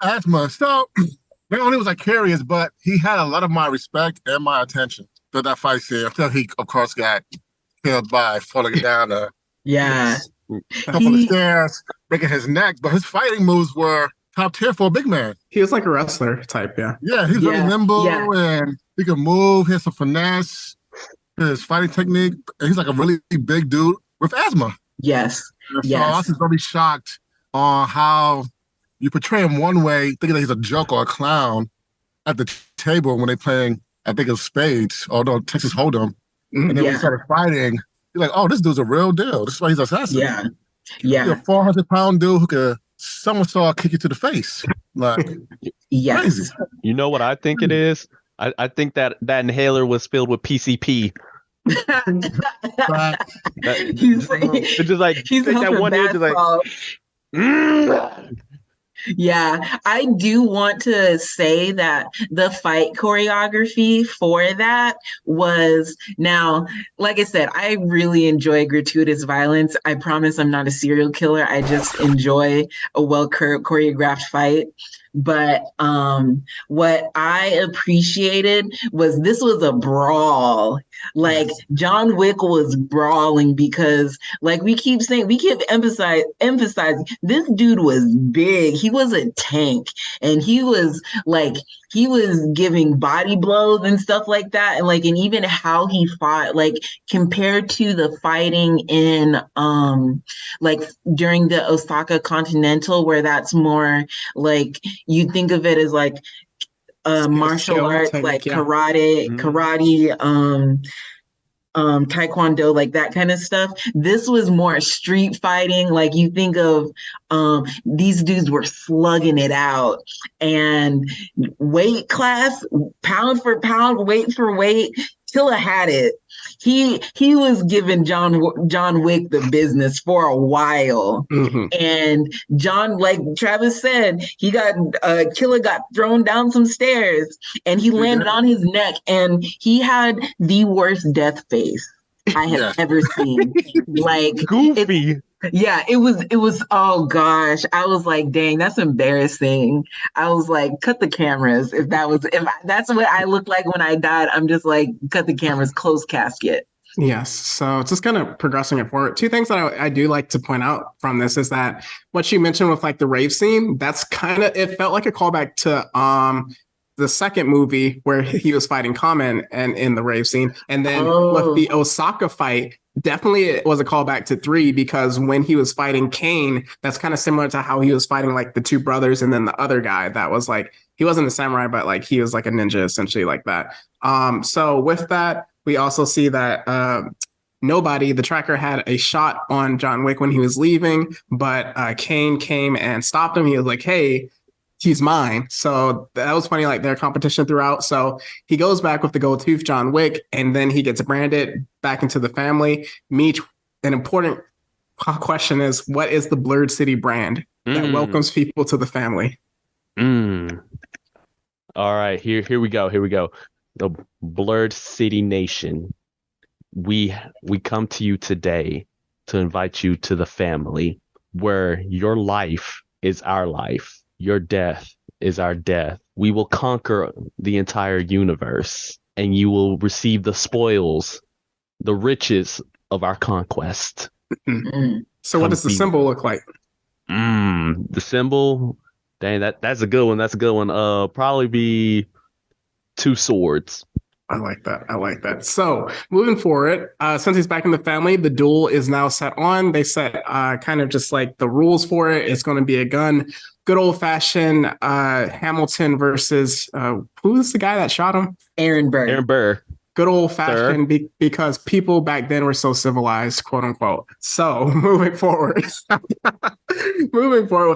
asthma. So not only was I curious, but he had a lot of my respect and my attention to that fight scene until he, of course, got killed by falling down a Yeah. couple of stairs, breaking his neck. But his fighting moves were top tier for a big man. He was like a wrestler type, yeah. Yeah, he's really nimble and he can move. He has some finesse. His fighting technique. And he's like a really big dude with asthma. Yes. So I was really shocked on how you portray him one way, thinking that he's a joke or a clown at the table when they're playing, I think it was spades, or no, Texas Hold'em. And then when he started fighting, you're like, oh, this dude's a real deal. This is why he's assassin. Yeah. Yeah. He's a 400-pound dude who could somersault kick you to the face. Like, crazy. You know what I think it is? I think that inhaler was filled with PCP. It's just like he's that one edge is like. Yeah, I do want to say that the fight choreography for that was now, like I said, I really enjoy gratuitous violence. I promise I'm not a serial killer. I just enjoy a well choreographed fight. But what I appreciated was this was a brawl. Like John Wick was brawling because, like we keep emphasizing this dude was big. He was a tank, and he was giving body blows and stuff like that, and even how he fought, like compared to the fighting in during the Osaka Continental, where that's more like you think of it as like martial arts, like karate, taekwondo, like that kind of stuff. This was more street fighting. Like you think of these dudes were slugging it out, and weight class, pound for pound, weight for weight, Tilla had it. He was giving John Wick the business for a while. And John, like Travis said, Killer got thrown down some stairs and he landed on his neck, and he had the worst death face I have ever seen. Like goofy. It was, oh gosh. I was like, dang, that's embarrassing. I was like, cut the cameras. If that's what I looked like when I died, I'm just like, cut the cameras, close casket. Yes. So just kind of progressing it forward. Two things that I do like to point out from this is that what you mentioned with like the rave scene, that's kind of, it felt like a callback to the second movie where he was fighting Kamen and in the rave scene. And then with the Osaka fight, definitely it was a callback to 3, because when he was fighting Kane, that's kind of similar to how he was fighting like the two brothers and then the other guy that was like, he wasn't a samurai, but like he was like a ninja essentially like that. So with that, we also see that Nobody, the tracker, had a shot on John Wick when he was leaving, but Kane came and stopped him. He was like, hey, he's mine. So that was funny, like their competition throughout. So he goes back with the gold tooth, John Wick, and then he gets branded back into the family. An important question is, what is the Blerd City brand that welcomes people to the family? All right, here we go. The Blerd City Nation. We come to you today to invite you to the family where your life is our life. Your death is our death. We will conquer the entire universe, and you will receive the spoils, the riches of our conquest. So what does the symbol look like? The symbol, dang, that's a good one. That's a good one. Probably be 2 swords. I like that. So moving forward, since he's back in the family, the duel is now set on. They set kind of just like the rules for it. It's going to be a gun. Good old fashioned Hamilton versus who's the guy that shot him? Aaron Burr. Good old fashioned because people back then were so civilized, quote unquote. So moving forward with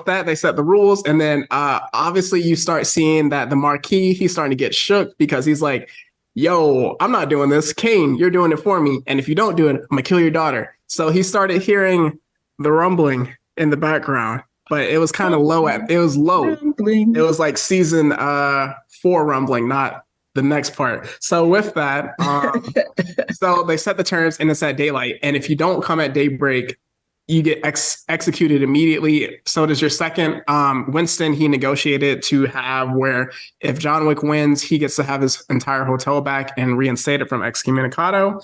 that, they set the rules. And then obviously you start seeing that the Marquis, he's starting to get shook because he's like, yo, I'm not doing this. Kane, you're doing it for me. And if you don't do it, I'm going to kill your daughter. So he started hearing the rumbling in the background, but it was kind of low. It was low. It was like season 4 rumbling, not the next part. So with that, so they set the terms and it's at daylight. And if you don't come at daybreak, you get executed immediately. So does your second. Winston, he negotiated to have where if John Wick wins, he gets to have his entire hotel back and reinstated from excommunicado.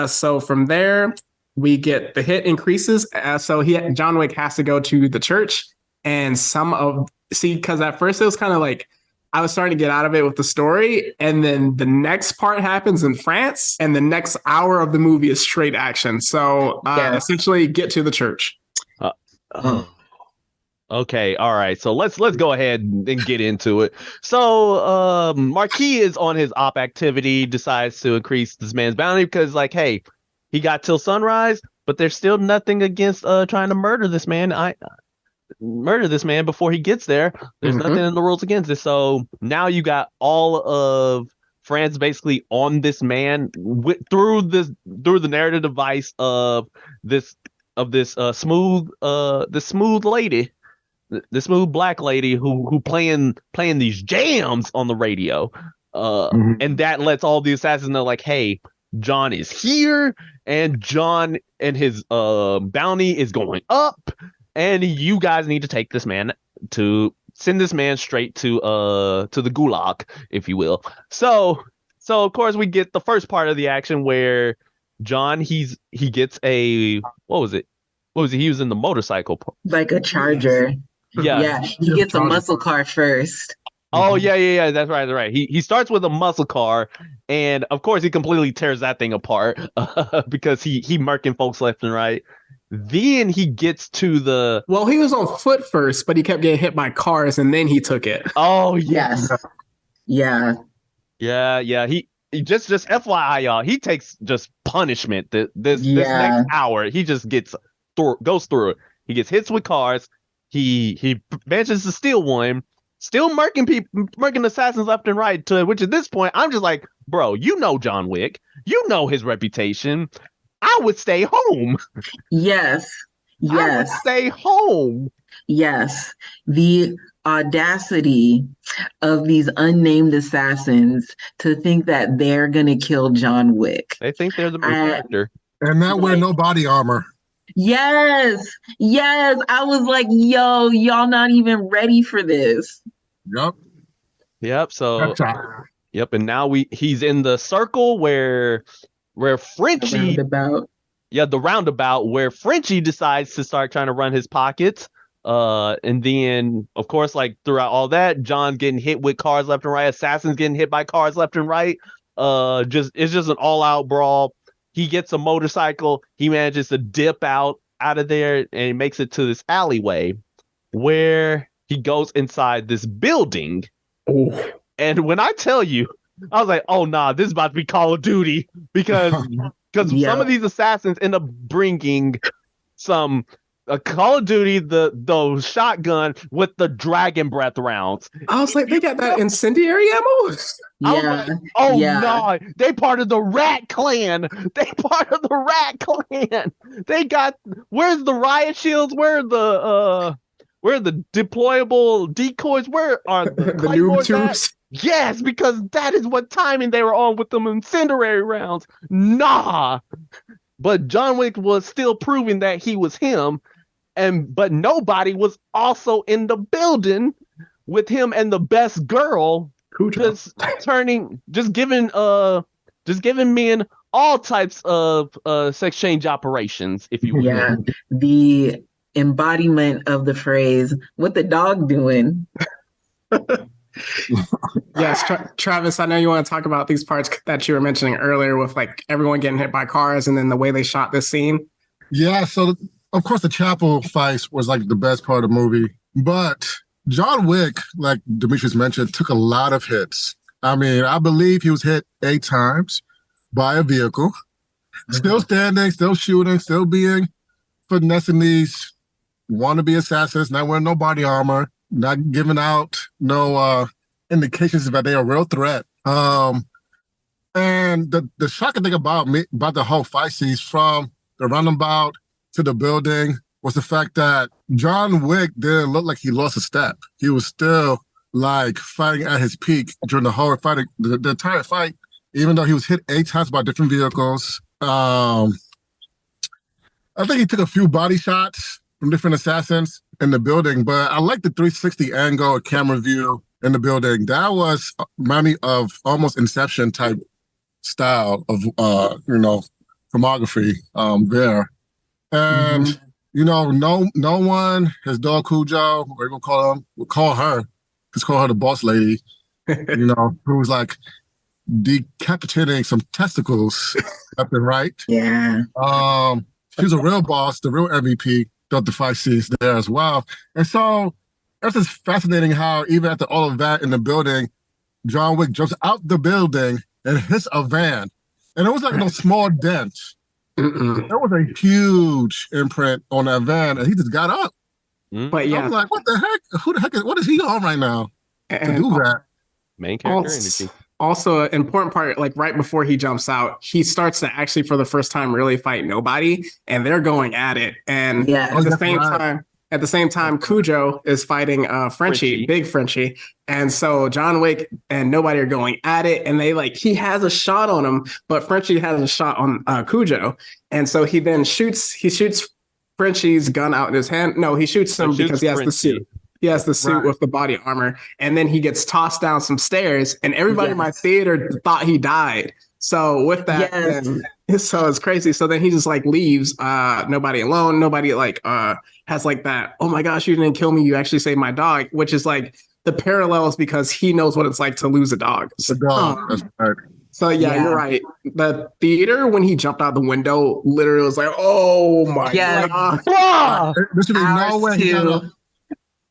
So from there, we get the hit increases. So John Wick has to go to the church, and because at first it was kind of like I was starting to get out of it with the story, and then the next part happens in France, and the next hour of the movie is straight action. So essentially, get to the church. Okay, all right. So let's go ahead and get into it. So Marquis is on his op activity, decides to increase this man's bounty because, like, hey, he got till sunrise, but there's still nothing against trying to murder this man. Murder this man before he gets there. There's nothing in the rules against it. So now you got all of France basically on this man through the narrative device of this smooth lady, the smooth black lady who playing these jams on the radio, and that lets all the assassins know, like, hey, John is here, and John and his bounty is going up. And you guys need to send this man straight to the gulag, if you will. So of course we get the first part of the action where John he gets a what was it? He was in the motorcycle, like a Charger. Yeah. He gets a muscle car first. Oh yeah. That's right. He starts with a muscle car, and of course he completely tears that thing apart because he murking folks left and right. Then he gets to the... Well, he was on foot first, but he kept getting hit by cars, and then he took it. Oh, yes. Yeah. He just FYI, y'all, he takes just punishment. This next hour, he just goes through it. He gets hits with cars. He manages to steal one, still murking assassins left and right, which at this point, I'm just like, bro, you know John Wick. You know his reputation. I would stay home. Yes. I would stay home. Yes. The audacity of these unnamed assassins to think that they're going to kill John Wick. They think they're the main character. And not wear no body armor. Yes. I was like, yo, y'all not even ready for this. Yep. So, and now he's in the circle where Frenchie, the roundabout where Frenchie decides to start trying to run his pockets. And then, of course, like throughout all that, John's getting hit with cars left and right, assassins getting hit by cars left and right. It's just an all-out brawl. He gets a motorcycle. He manages to dip out of there, and he makes it to this alleyway where he goes inside this building. Oh. And when I tell you, I was like, oh, nah, this is about to be Call of Duty because some of these assassins end up bringing a Call of Duty, the shotgun with the dragon breath rounds. I was like, they got that incendiary ammo? No, they part of the Rat Clan. They got, where's the riot shields? Where are the deployable decoys? Where are the noob tubes? Yes, because that is what timing they were on with them incendiary rounds. Nah. But John Wick was still proving that he was him, but nobody was also in the building with him and the best girl just giving men all types of sex change operations, if you will. Yeah. The embodiment of the phrase, what the dog doing? Yes, Travis, I know you want to talk about these parts that you were mentioning earlier with like everyone getting hit by cars and then the way they shot this scene. Yeah, so of course the chapel fight was like the best part of the movie, but John Wick, like Demetrius mentioned, took a lot of hits. I mean, I believe he was hit 8 times by a vehicle, still standing, still shooting, still being finessing these wannabe assassins, not wearing no body armor, not giving out no indications that they are a real threat. And the shocking thing about the whole fight scenes, from the roundabout to the building, was the fact that John Wick didn't look like he lost a step. He was still like fighting at his peak during the whole fight, the entire fight, even though he was hit 8 times by different vehicles. I think he took a few body shots from different assassins in the building, but I like the 360 angle camera view in the building. That was reminding me of almost Inception type style of filmography there. And no one, his dog Cujo, we're gonna call him, we'll call her the boss lady, who was like decapitating some testicles left and right. Yeah. She was a real boss, the real MVP. Throughout the fight scenes there as well. And so it's just fascinating how even after all of that in the building, John Wick jumps out the building and hits a van. And it was like a small dent. Mm-mm. There was a huge imprint on that van, and he just got up. But I was like, what the heck? Who the heck what is he on right now to do that? Main character energy. Also, an important part, like right before he jumps out, he starts to actually, for the first time, really fight nobody, and they're going at it. And at the same time, Cujo is fighting Frenchie, Big Frenchie, and so John Wick and nobody are going at it, and he has a shot on him, but Frenchie has a shot on Cujo, and so he then shoots Frenchie's gun out in his hand. No, he shoots him because he has the suit. He has the suit with the body armor, and then he gets tossed down some stairs, and everybody in my theater thought he died. So with that, so it's crazy. So then he just leaves, nobody alone. Nobody has that, oh my gosh, you didn't kill me. You actually saved my dog, which is the parallels because he knows what it's like to lose a dog. So, that's right. So you're right. The theater, when he jumped out the window, literally was like, oh my God. There should be no way.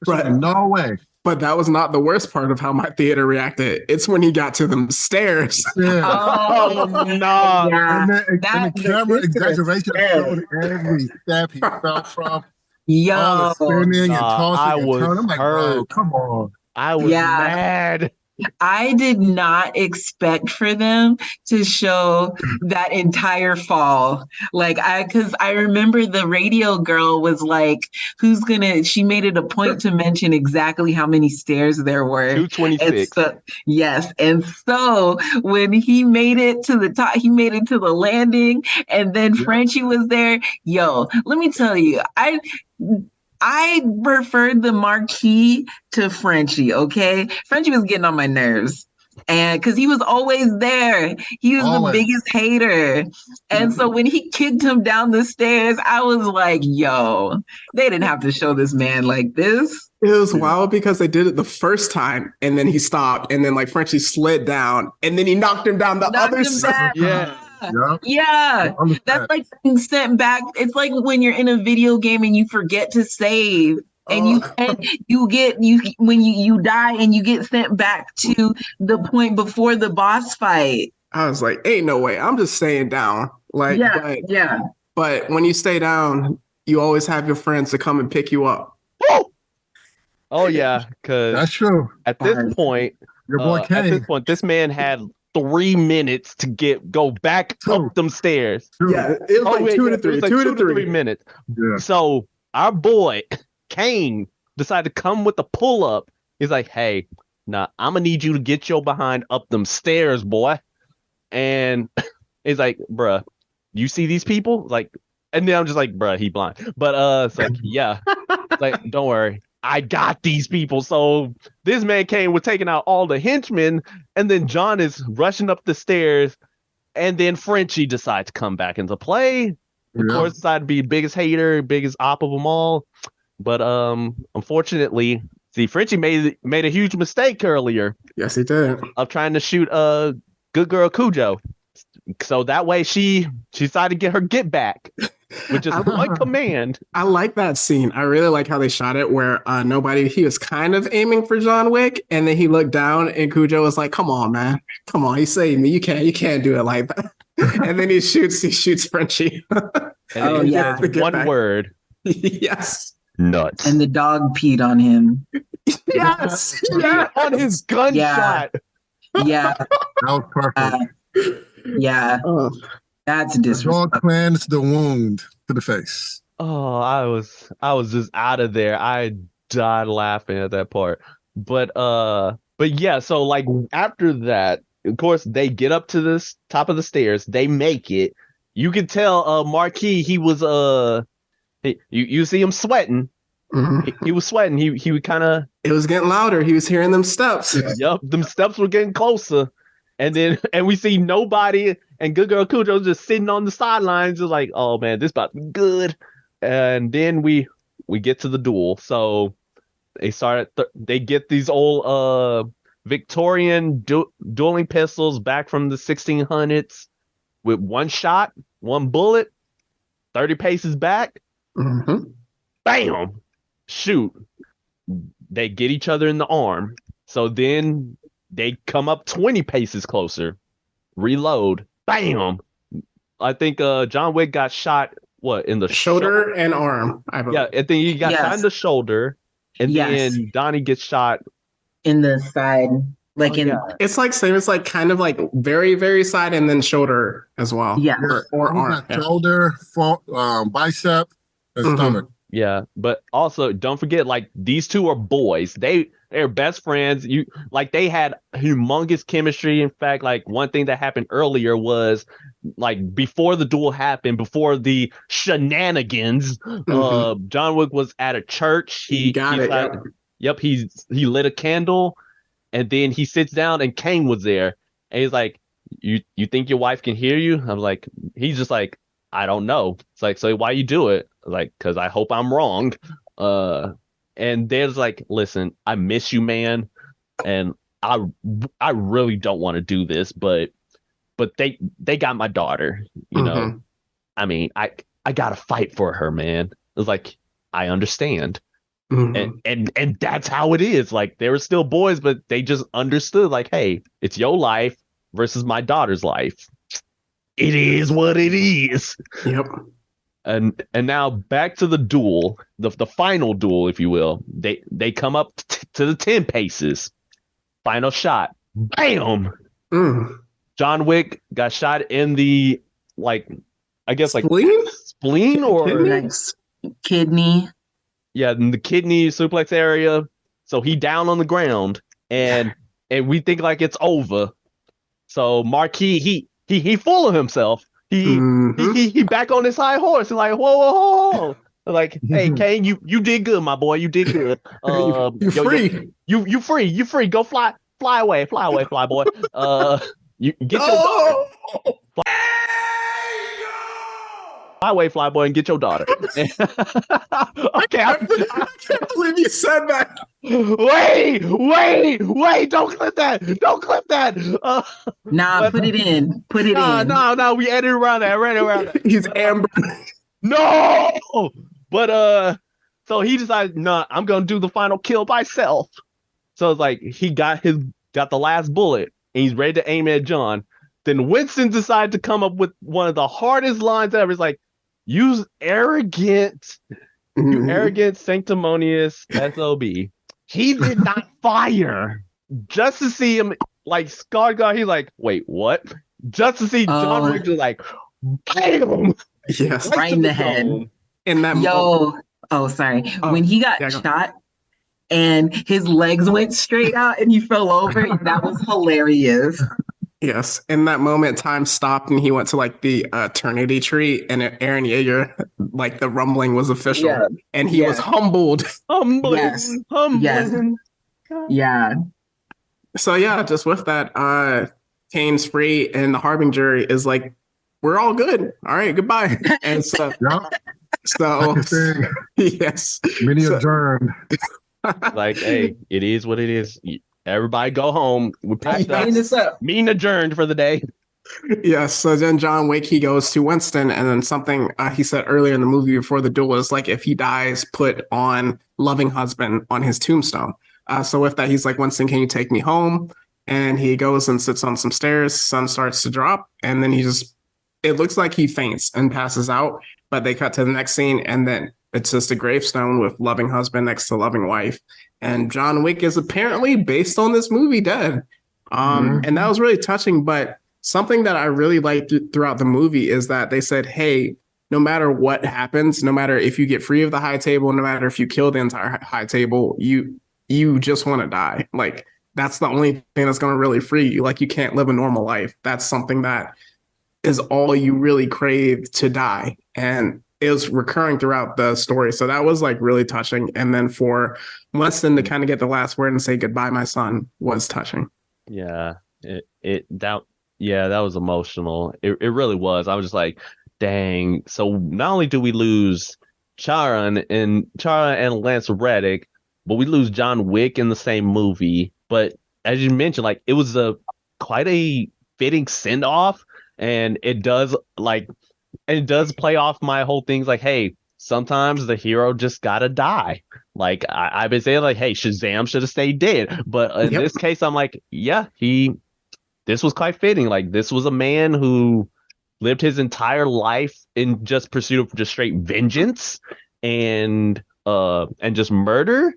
No way. But that was not the worst part of how my theater reacted. It's when he got to them stairs. Yeah. Oh no! Yeah. And the camera exaggeration showed every step he fell from. All the spinning and tossing and turning. I'm like, bro, come on. I was mad. I did not expect for them to show that entire fall. Because I remember the radio girl was like, she made it a point to mention exactly how many stairs there were. 226. Yes. And so when he made it to the top, he made it to the landing, and then Frenchie was there. Yo, let me tell you, I preferred the Marquis to Frenchie, okay? Frenchie was getting on my nerves. And because he was always there. He was the biggest hater. And so when he kicked him down the stairs, I was like, yo, they didn't have to show this man like this. It was wild because they did it the first time, and then he stopped, and then Frenchie slid down, and then he knocked him down the other side. Yeah. That's like being sent back. It's like when you're in a video game and you forget to save, and when you die and you get sent back to the point before the boss fight. I was like, ain't no way. I'm just staying down. But when you stay down, you always have your friends to come and pick you up. Oh yeah, because that's true. At this point, your boy Kane. At this point, this man had 3 minutes to go back up them stairs. Yeah, it was 2 to 3. 2 to 3 minutes. Yeah. So our boy Kane decided to come with a pull up. He's like, hey, I'm gonna need you to get your behind up them stairs, boy. And he's like, bruh, you see these people? And then I'm just like, bruh, he blind. But it's like, yeah. It's don't worry. I got these people. So this man came with taking out all the henchmen, and then John is rushing up the stairs, and then Frenchie decides to come back into play. Of course, decided to be biggest hater, biggest op of them all. But unfortunately, Frenchie made a huge mistake earlier. Yes, he did. Of trying to shoot good girl Cujo. So that way she decided to get her get back, which is one command. I like that scene. I really like how they shot it where he was kind of aiming for John Wick, and then he looked down and Cujo was like, come on, man. Come on, he saved me. You can't do it like that. And then he shoots Frenchie. One word. Yes. Nuts. And the dog peed on him. Yes. On his gunshot. Yeah. That was perfect. That's disrespectful. Dog cleansed the wound to the face. Oh, I was just out of there. I died laughing at that part. But yeah, so after that, of course, they get up to this top of the stairs. They make it. you could tell Marquis, he was you see him sweating. He was sweating. He would kind of. It was getting louder. He was hearing them steps. Yep, them steps were getting closer, and we see nobody, and Good Girl Cujo just sitting on the sidelines, just like, oh man, this about to be good. And then we get to the duel. So they get these old Victorian dueling pistols back from the 1600s with one shot, one bullet, 30 paces back. Bam! Shoot. They get each other in the arm. So then they come up 20 paces closer. Reload. Bam! I think John Wick got shot, in the shoulder and arm, I believe. Yeah, I think he got shot in the shoulder. And then Donnie gets shot in the side. It's like same. It's like kind of like very, very side and then shoulder as well. Yeah. Or arm. Shoulder, bicep, and stomach. Yeah, but also don't forget, like, these two are boys. They're best friends. They had humongous chemistry. In fact, like, one thing that happened earlier was, like, before the duel happened, before the shenanigans, John Wick was at a church. He lit a candle, and then he sits down, and Kane was there, and he's like, "You think your wife can hear you?" I'm like, he's just like, "I don't know." It's like, "So why you do it?" Like, because I hope I'm wrong. And there's like, "Listen, I miss you, man, and I really don't want to do this, but they got my daughter, you know. I mean, I gotta fight for her, man." It's like, I understand. And that's how it is. Like, they were still boys, but they just understood, like, hey, it's your life versus my daughter's life. It is what it is. Yep. And now back to the duel, the final duel, if you will. They come up to the 10 paces. Final shot. Bam! John Wick got shot in the, like, I guess, like, spleen or kidney. Yeah, in the kidney suplex area. So he down on the ground, and we think like it's over. So Marquis, he full of himself. He back on his high horse and like, whoa. Like, hey, Kane, you did good, my boy. You did good. You free. You free. Go fly away, fly boy. You get your daughter. Fly away, fly boy, and get your daughter. Okay, I can't believe you said that. Wait! Don't clip that. Nah, put it in. No. We edited around that. He's Amber. No. But so he decided, no, I'm gonna do the final kill myself. So it's like he got the last bullet, and he's ready to aim at John. Then Winston decided to come up with one of the hardest lines ever. It's like, "You arrogant, sanctimonious SOB." He did not fire. Just to see him, like, scarred guy, he's like, "Wait, what?" Just to see John Wick just like, bam! Yes. Right in the head. In that moment. Sorry. When he got shot and his legs went straight out and he fell over, that was hilarious. Yes, in that moment, time stopped and he went to like the eternity tree, and Aaron Yeager, like the rumbling was official, and he was humbled. Yes. Yeah. So yeah, just with that, Kane's free, and the Harbinger is like, "We're all good. All right, goodbye." And so, yes, many adjourned. Like, hey, it is what it is. Everybody go home. We packed up. Meeting adjourned for the day. Yes. So then John Wick, he goes to Winston, and then something he said earlier in the movie before the duel is like, if he dies, put on loving husband on his tombstone. So with that, he's like, "Winston, can you take me home?" And he goes and sits on some stairs. Sun starts to drop, and then it looks like he faints and passes out. But they cut to the next scene, and then it's just a gravestone with loving husband next to loving wife. And John Wick is apparently based on this movie dead. And that was really touching. But something that I really liked throughout the movie is that they said, hey, no matter what happens, no matter if you get free of the high table, no matter if you kill the entire high table, you just want to die. Like, that's the only thing that's going to really free you. Like, you can't live a normal life. That's something that is all you really crave to die. And it was recurring throughout the story. So that was like really touching. And then for Winston to kind of get the last word and say goodbye, my son, was touching. Yeah, that was emotional. It really was. I was just like, dang. So not only do we lose Chara and Lance Reddick, but we lose John Wick in the same movie. But as you mentioned, like it was quite a fitting send off, and it does play off my whole things like, hey, sometimes the hero just gotta die. Like I've been saying, like, hey, Shazam should have stayed dead. But in this case, I'm like, yeah, this was quite fitting. Like this was a man who lived his entire life in just pursuit of just straight vengeance and just murder.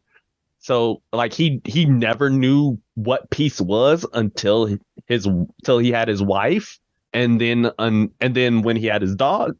So like he never knew what peace was until he had his wife, and then when he had his dog,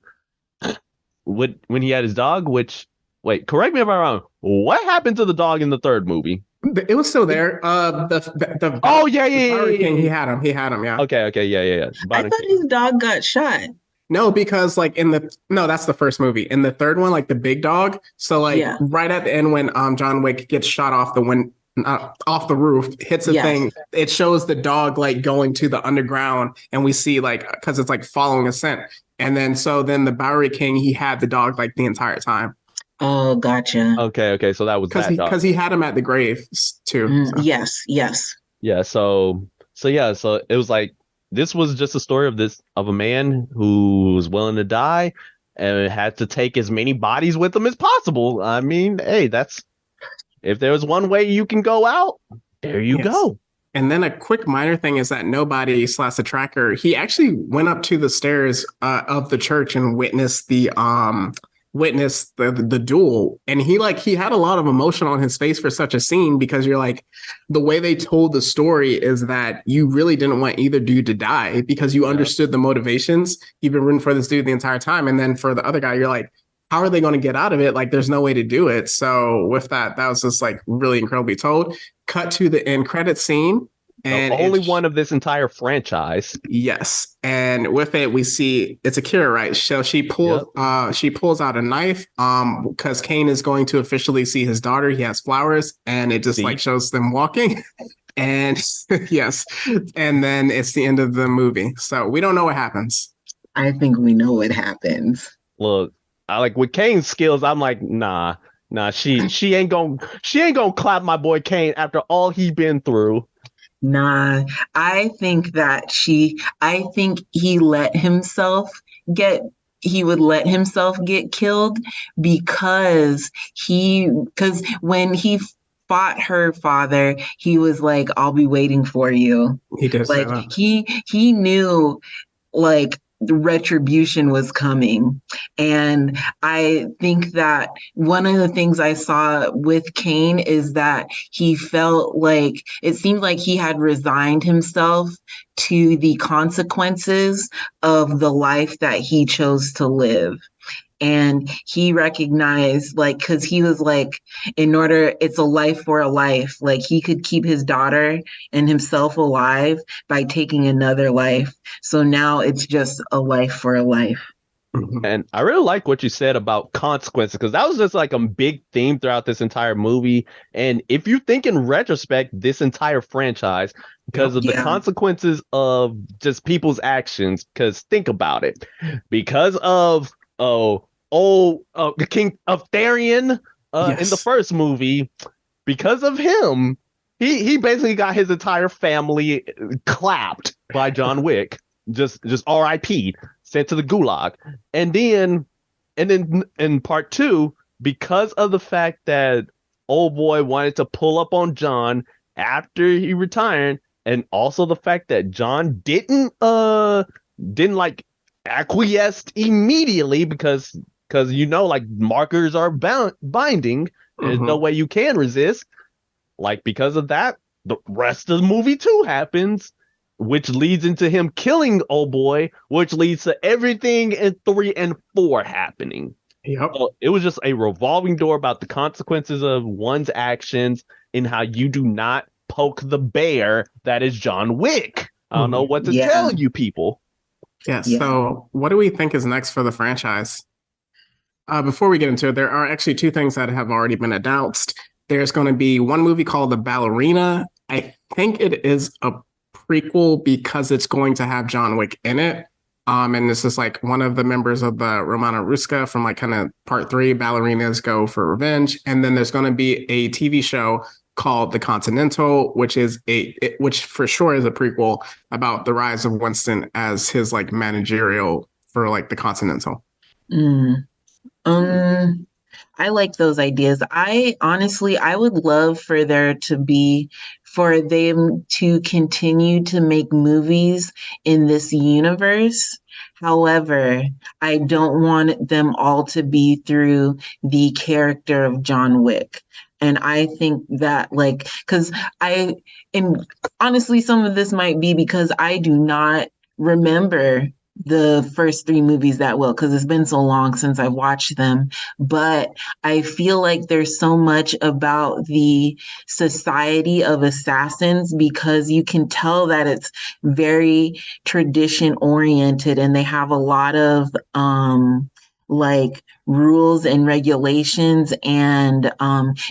which wait, correct me if I'm wrong. What happened to the dog in the third movie? It was still there. The Oh yeah. King, he had him. Yeah. Okay, yeah. I thought his dog got shot. No, because like that's the first movie. In the third one, like the big dog. So like right at the end when John Wick gets shot off the roof, hits a thing, it shows the dog like going to the underground, and we see like because it's like following a scent. And then the Bowery King, he had the dog like the entire time. Oh, gotcha. Okay. So that was because he had him at the grave too. So. Yes. Yeah. So it was like this was just a story of a man who was willing to die and had to take as many bodies with him as possible. I mean, hey, if there was one way you can go out, there you go. And then a quick minor thing is that nobody / the tracker, he actually went up to the stairs of the church and witnessed the duel, and he had a lot of emotion on his face for such a scene, because you're like, the way they told the story is that you really didn't want either dude to die because you understood the motivations. You've been rooting for this dude the entire time, and then for the other guy, you're like, how are they going to get out of it? Like, there's no way to do it. So with that was just like really incredibly told. Cut to the end credit scene. And the only one of this entire franchise. Yes. And with it, we see it's Akira, right? So she pulls out a knife because Kane is going to officially see his daughter. He has flowers, and it just like shows them walking. And yes. And then it's the end of the movie. So we don't know what happens. I think we know what happens. Look, I like with Kane's skills, I'm like, nah, she ain't gonna clap my boy Kane after all he been through. Nah, I think he let himself get killed because when he fought her father, he was like, I'll be waiting for you. He does. Like he knew like the retribution was coming. And I think that one of the things I saw with Kane is that he felt like it seemed like he had resigned himself to the consequences of the life that he chose to live. And he recognized, like, because he was like, it's a life for a life. Like, he could keep his daughter and himself alive by taking another life. So now it's just a life for a life. And I really like what you said about consequences, because that was just like a big theme throughout this entire movie. And if you think in retrospect, this entire franchise, because of the consequences of just people's actions, because think about it, because of the King of Tharian in the first movie, because of him, he basically got his entire family clapped by John Wick, just R.I.P. sent to the gulag. And then in part two, because of the fact that old boy wanted to pull up on John after he retired, and also the fact that John didn't like acquiesce immediately because like markers are binding. There's no way you can resist. Like, because of that, the rest of the movie too happens, which leads into him killing old boy, which leads to everything in 3 and 4 happening. Yep. So it was just a revolving door about the consequences of one's actions and how you do not poke the bear that is John Wick. I don't know what to tell you people. Yes. Yeah. So, what do we think is next for the franchise? Before we get into it, there are actually two things that have already been announced. There's going to be one movie called The Ballerina. I think it is a prequel because it's going to have John Wick in it. And this is like one of the members of the Romana Ruska from like kind of part 3, Ballerinas Go for Revenge. And then there's going to be a TV show called The Continental, which for sure is a prequel about the rise of Winston as his like managerial for like the Continental. Mm. I like those ideas. I would love for them to continue to make movies in this universe. However, I don't want them all to be through the character of John Wick. And I think that and honestly, some of this might be because I do not remember the first 3 movies that well, because it's been so long since I watched them. But I feel like there's so much about the society of assassins because you can tell that it's very tradition oriented and they have a lot of rules and regulations and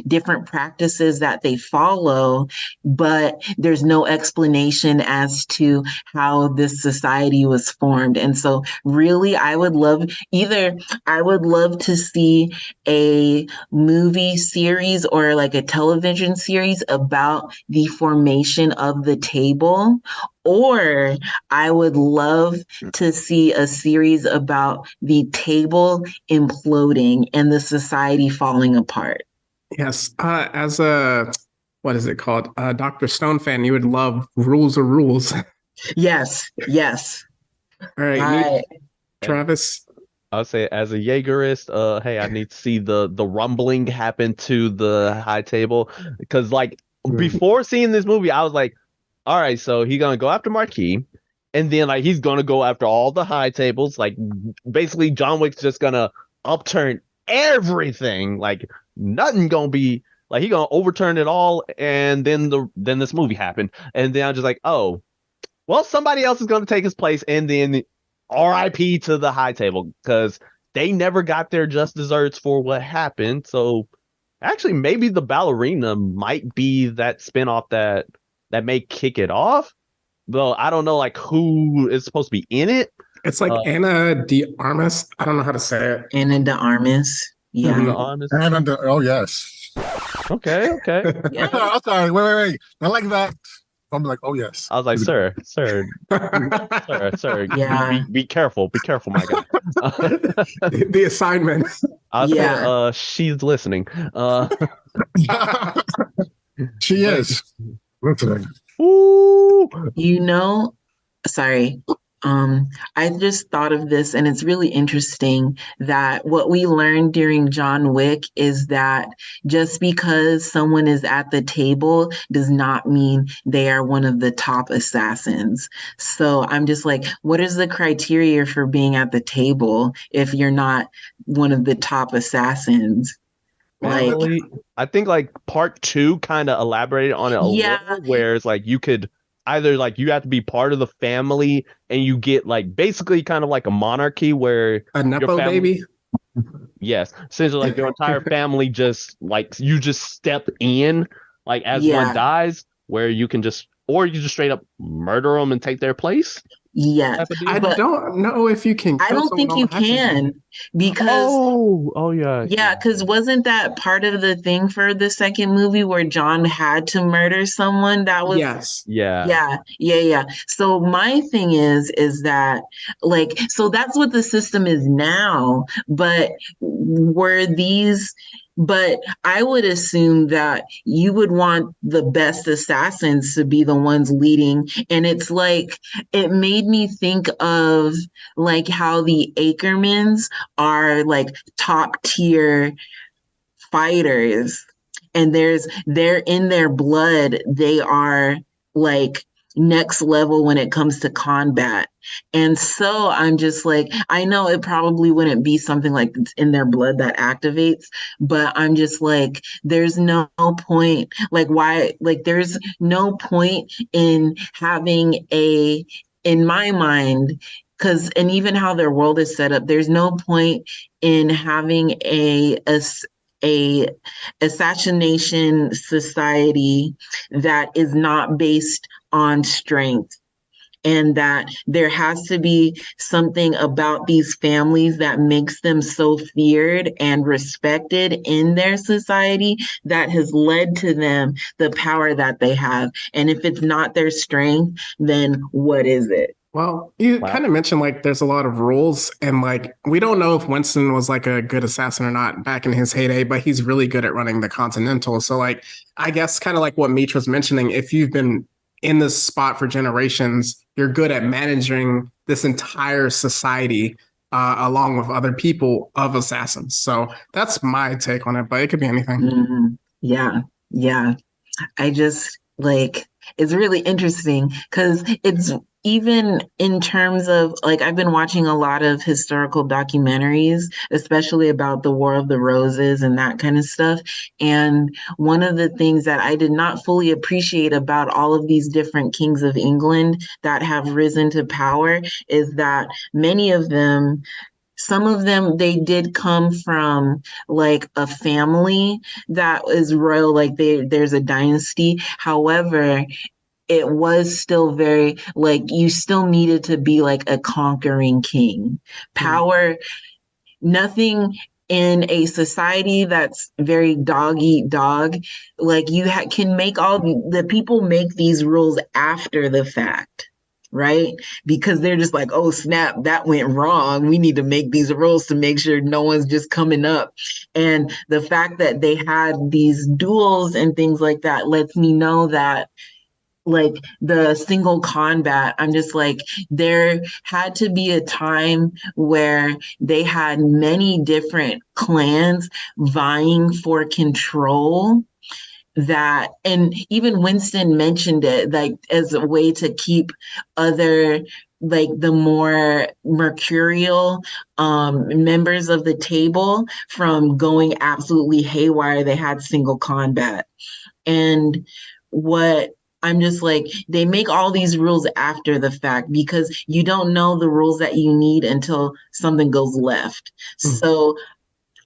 different practices that they follow, but there's no explanation as to how this society was formed. And so really, I would love to see a movie series or like a television series about the formation of the table, or I would love to see a series about the table imploding and the society falling apart. Yes. As a, what is it called? Dr. Stone fan, you would love Rules are Rules. Yes. All right. Travis? I'll say as a Jaegerist, hey, I need to see the rumbling happen to the high table. Because before seeing this movie, I was like, all right, so he's gonna go after Marquis, and then he's gonna go after all the high tables. Like basically, John Wick's just gonna upturn everything. Like nothing gonna be he gonna overturn it all. And then this movie happened, and then I'm just like, oh, well, somebody else is gonna take his place, and then R.I.P. to the high table because they never got their just desserts for what happened. So actually, maybe the Ballerina might be that spinoff that may kick it off. Though I don't know who is supposed to be in it. It's like Ana de Armas. I don't know how to say it. Ana de Armas. Yeah. Ana de Armas. Oh yes. Okay. Yeah. I'm sorry. Wait. I like that. I'm like, oh yes. I was like, sir, Yeah. be careful, my guy. The assignment. I'll say, she's listening. She is. Listening. Ooh. Sorry. I just thought of this, and it's really interesting that what we learned during John Wick is that just because someone is at the table does not mean they are one of the top assassins. So I'm just like, what is the criteria for being at the table if you're not one of the top assassins? Really, I think part 2 kind of elaborated on it a little, where it's you could either you have to be part of the family and you get basically kind of like a monarchy where a nepo baby. Yes, essentially your entire family just you just step in as one dies, where you can just straight up murder them and take their place. Yes. I don't know if you can. I don't think you can because yeah, because wasn't that part of the thing for the second movie where John had to murder someone? That was yeah. So my thing is that so that's what the system is now, but but I would assume that you would want the best assassins to be the ones leading. And it's it made me think of how the Ackermans are top tier fighters. And they're in their blood. They are next level when it comes to combat. And so I'm just I know it probably wouldn't be something it's in their blood that activates, but I'm just there's no point, why, there's no point in having in my mind, and even how their world is set up, there's no point in having a assassination society that is not based on strength, and that there has to be something about these families that makes them so feared and respected in their society that has led to them the power that they have. And if it's not their strength, then what is it? Well, you kind of mentioned like there's a lot of rules, and like we don't know if Winston was like a good assassin or not back in his heyday, but he's really good at running the Continental. So like I guess kind of like what Meech was mentioning, if you've been in this spot for generations, you're good at managing this entire society along with other people of assassins. So that's my take on it, but it could be anything. Mm-hmm. Yeah. I just like, it's really interesting because it's even in terms of like, I've been watching a lot of historical documentaries, especially about the War of the Roses and that kind of stuff. And one of the things that I did not fully appreciate about all of these different kings of England that have risen to power is that many of them, some of them, they did come from like a family that is royal, like there's a dynasty. However, it was still very like you still needed to be like a conquering king. Power, nothing in a society that's very dog eat dog, like you can make all the people make these rules after the fact, right? Because they're just like, oh snap, that went wrong. We need to make these rules to make sure no one's just coming up. And the fact that they had these duels and things like that lets me know that like the single combat, I'm just like, there had to be a time where they had many different clans vying for control, that, and even Winston mentioned it like as a way to keep other like the more mercurial members of the table from going absolutely haywire. They had single combat. And what I'm just like, they make all these rules after the fact because you don't know the rules that you need until something goes left. So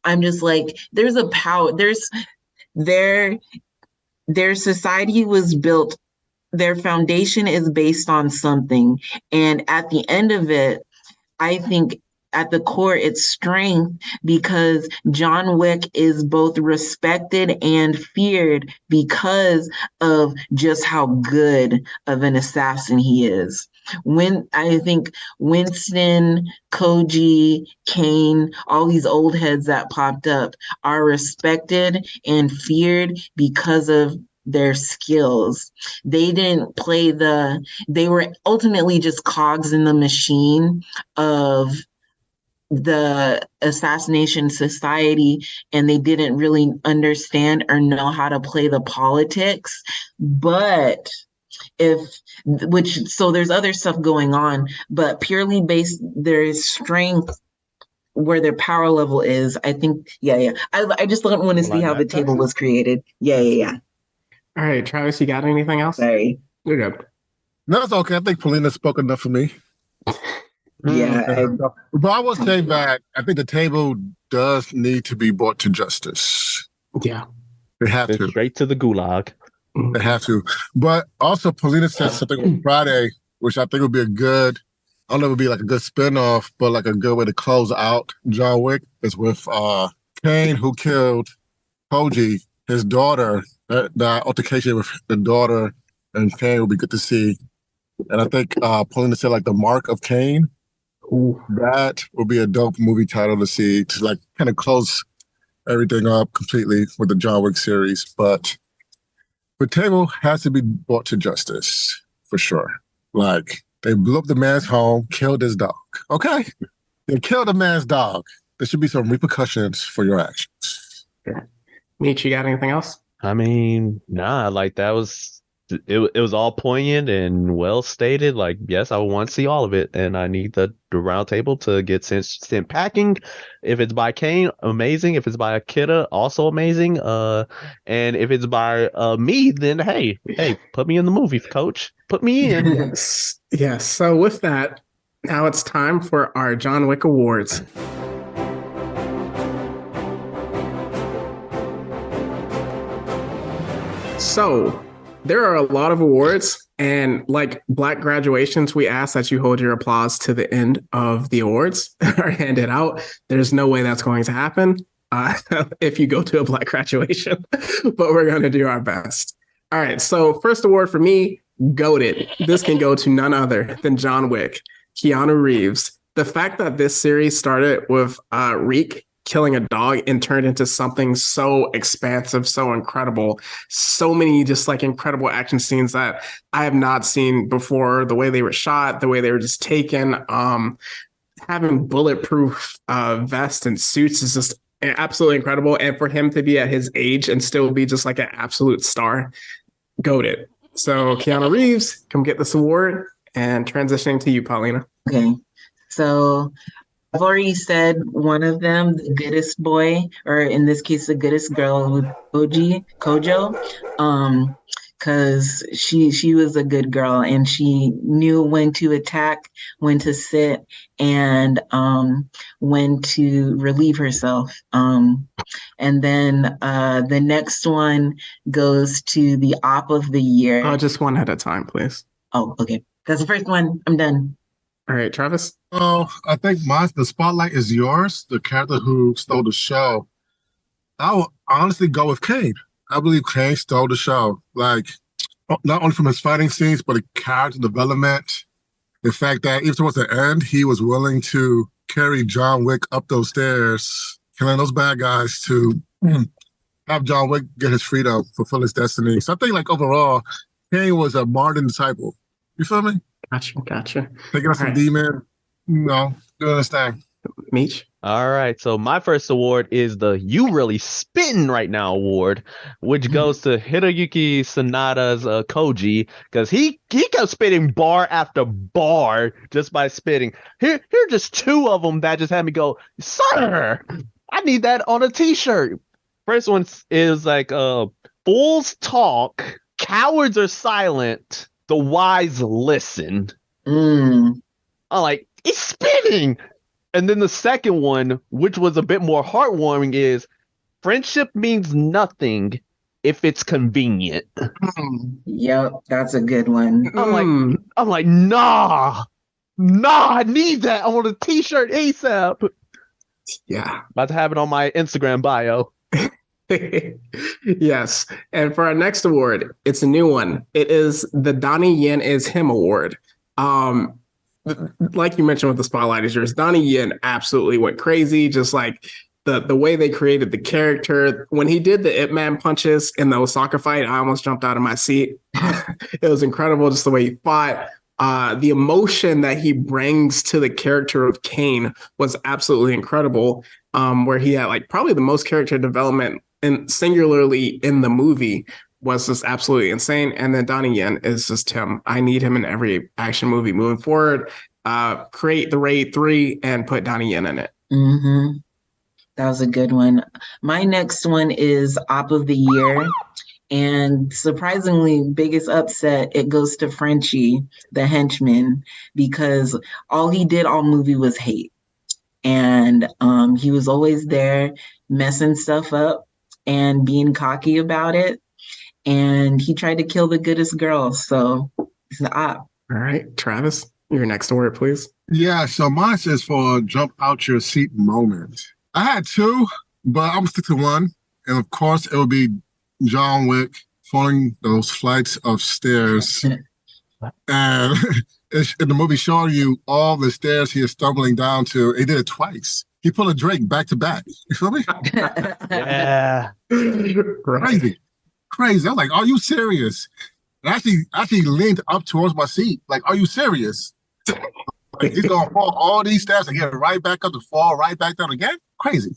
I'm just like, there's a power, their society was built, their foundation is based on something. And at the end of it, I think at the core, it's strength, because John Wick is both respected and feared because of just how good of an assassin he is. When I think Winston, Koji, Kane, all these old heads that popped up are respected and feared because of their skills. They didn't play they were ultimately just cogs in the machine of the assassination society, and they didn't really understand or know how to play the politics. But so there's other stuff going on, but purely based, there's strength where their power level is. I think, I just don't want to see how the table was created. Yeah. All right, Travis, you got anything else? Sorry. You're good. No, it's okay. I think Polina spoke enough for me. Yeah. But I will say that I think the table does need to be brought to justice. Yeah. They have to. Straight to the gulag. They have to. But also, Polina said something on Friday, which I think would be I don't know if it would be like a good spinoff, but like a good way to close out John Wick is with Kane, who killed Koji, his daughter. The altercation with the daughter and Kane would be good to see. And I think Paulina said like the mark of Kane. Ooh, that would be a dope movie title to see, to like kind of close everything up completely with the John Wick series. But the table has to be brought to justice for sure. Like they blew up the man's home, killed his dog. Okay, they killed a man's dog. There should be some repercussions for your actions. Yeah. Meech, you got anything else? I mean, nah, like that was it was all poignant and well stated. Like, yes, I want to see all of it, and I need the round table to get sent packing. If it's by Kane, amazing. If it's by Akira, also amazing. And if it's by me, then hey, put me in the movie, coach. Put me in. Yes. So with that, Now it's time for our John Wick Awards. So, there are a lot of awards, and like Black graduations, we ask that you hold your applause to the end of the awards are handed out. There's no way that's going to happen if you go to a Black graduation, but we're going to do our best. All right, so first award for me, GOATed. This can go to none other than John Wick, Keanu Reeves. The fact that this series started with Reek killing a dog and turned into something so expansive, so incredible, so many just like incredible action scenes that I have not seen before. The way they were shot, the way they were just taken, having bulletproof vests and suits is just absolutely incredible. And for him to be at his age and still be just like an absolute star, GOATed. So Keanu Reeves, come get this award. And transitioning to you, Paulina. Okay, so I've already said one of them, the goodest boy, or in this case, the goodest girl with Kojo, because she was a good girl and she knew when to attack, when to sit, and when to relieve herself. And then the next one goes to the op of the year. Just one at a time, please. Oh, okay. That's the first one. I'm done. All right, Travis. Oh, I think the spotlight is yours. The character who stole the show. I will honestly go with Kane. I believe Kane stole the show. Like, not only from his fighting scenes, but the character development. The fact that even towards the end, he was willing to carry John Wick up those stairs, killing those bad guys to have John Wick get his freedom, fulfill his destiny. So I think, like, overall, Kane was a martyr disciple. You feel me? Gotcha. Taking us some demon, doing this thing. Meech? All right. So my first award is the You Really Spittin' Right Now award, which goes to Hiroyuki Sanada's Koji, because he kept spitting bar after bar just by spitting. Here are just two of them that just had me go, sir, I need that on a t-shirt. First one is like, fools talk, cowards are silent, the wise listen. I'm like, it's spitting. And then the second one, which was a bit more heartwarming, is friendship means nothing if it's convenient. Yep, that's a good one. I'm like, nah, I need that. I want a t-shirt ASAP. Yeah. About to have it on my Instagram bio. Yes. And for our next award, it's a new one. It is the Donny Yen is Him award. Like you mentioned with the spotlight is yours, Donny Yen absolutely went crazy. Just like the way they created the character. When he did the Ip Man punches in the Osaka fight, I almost jumped out of my seat. It was incredible just the way he fought. The emotion that he brings to the character of Kane was absolutely incredible. Where he had like probably the most character development and singularly in the movie was just absolutely insane. And then Donnie Yen is just him. I need him in every action movie moving forward. Create the Raid 3 and put Donnie Yen in it. Mm-hmm. That was a good one. My next one is Op of the Year. And surprisingly, biggest upset, it goes to Frenchie, the henchman, because all he did all movie was hate. And he was always there messing stuff up and being cocky about it. And he tried to kill the goodest girl. So it's the op. All right, Travis, your next award, please. Yeah, so mine says for jump out your seat moment. I had two, but I'm going to stick to one. And of course, it would be John Wick falling those flights of stairs. And in the movie showing you all the stairs he is stumbling down to, he did it twice. He pulled a Drake back to back. You feel me? Yeah. Crazy. I'm like, are you serious? And actually leaned up towards my seat. Like, are you serious? Like, he's going to fall all these steps and get right back up to fall right back down again? Crazy.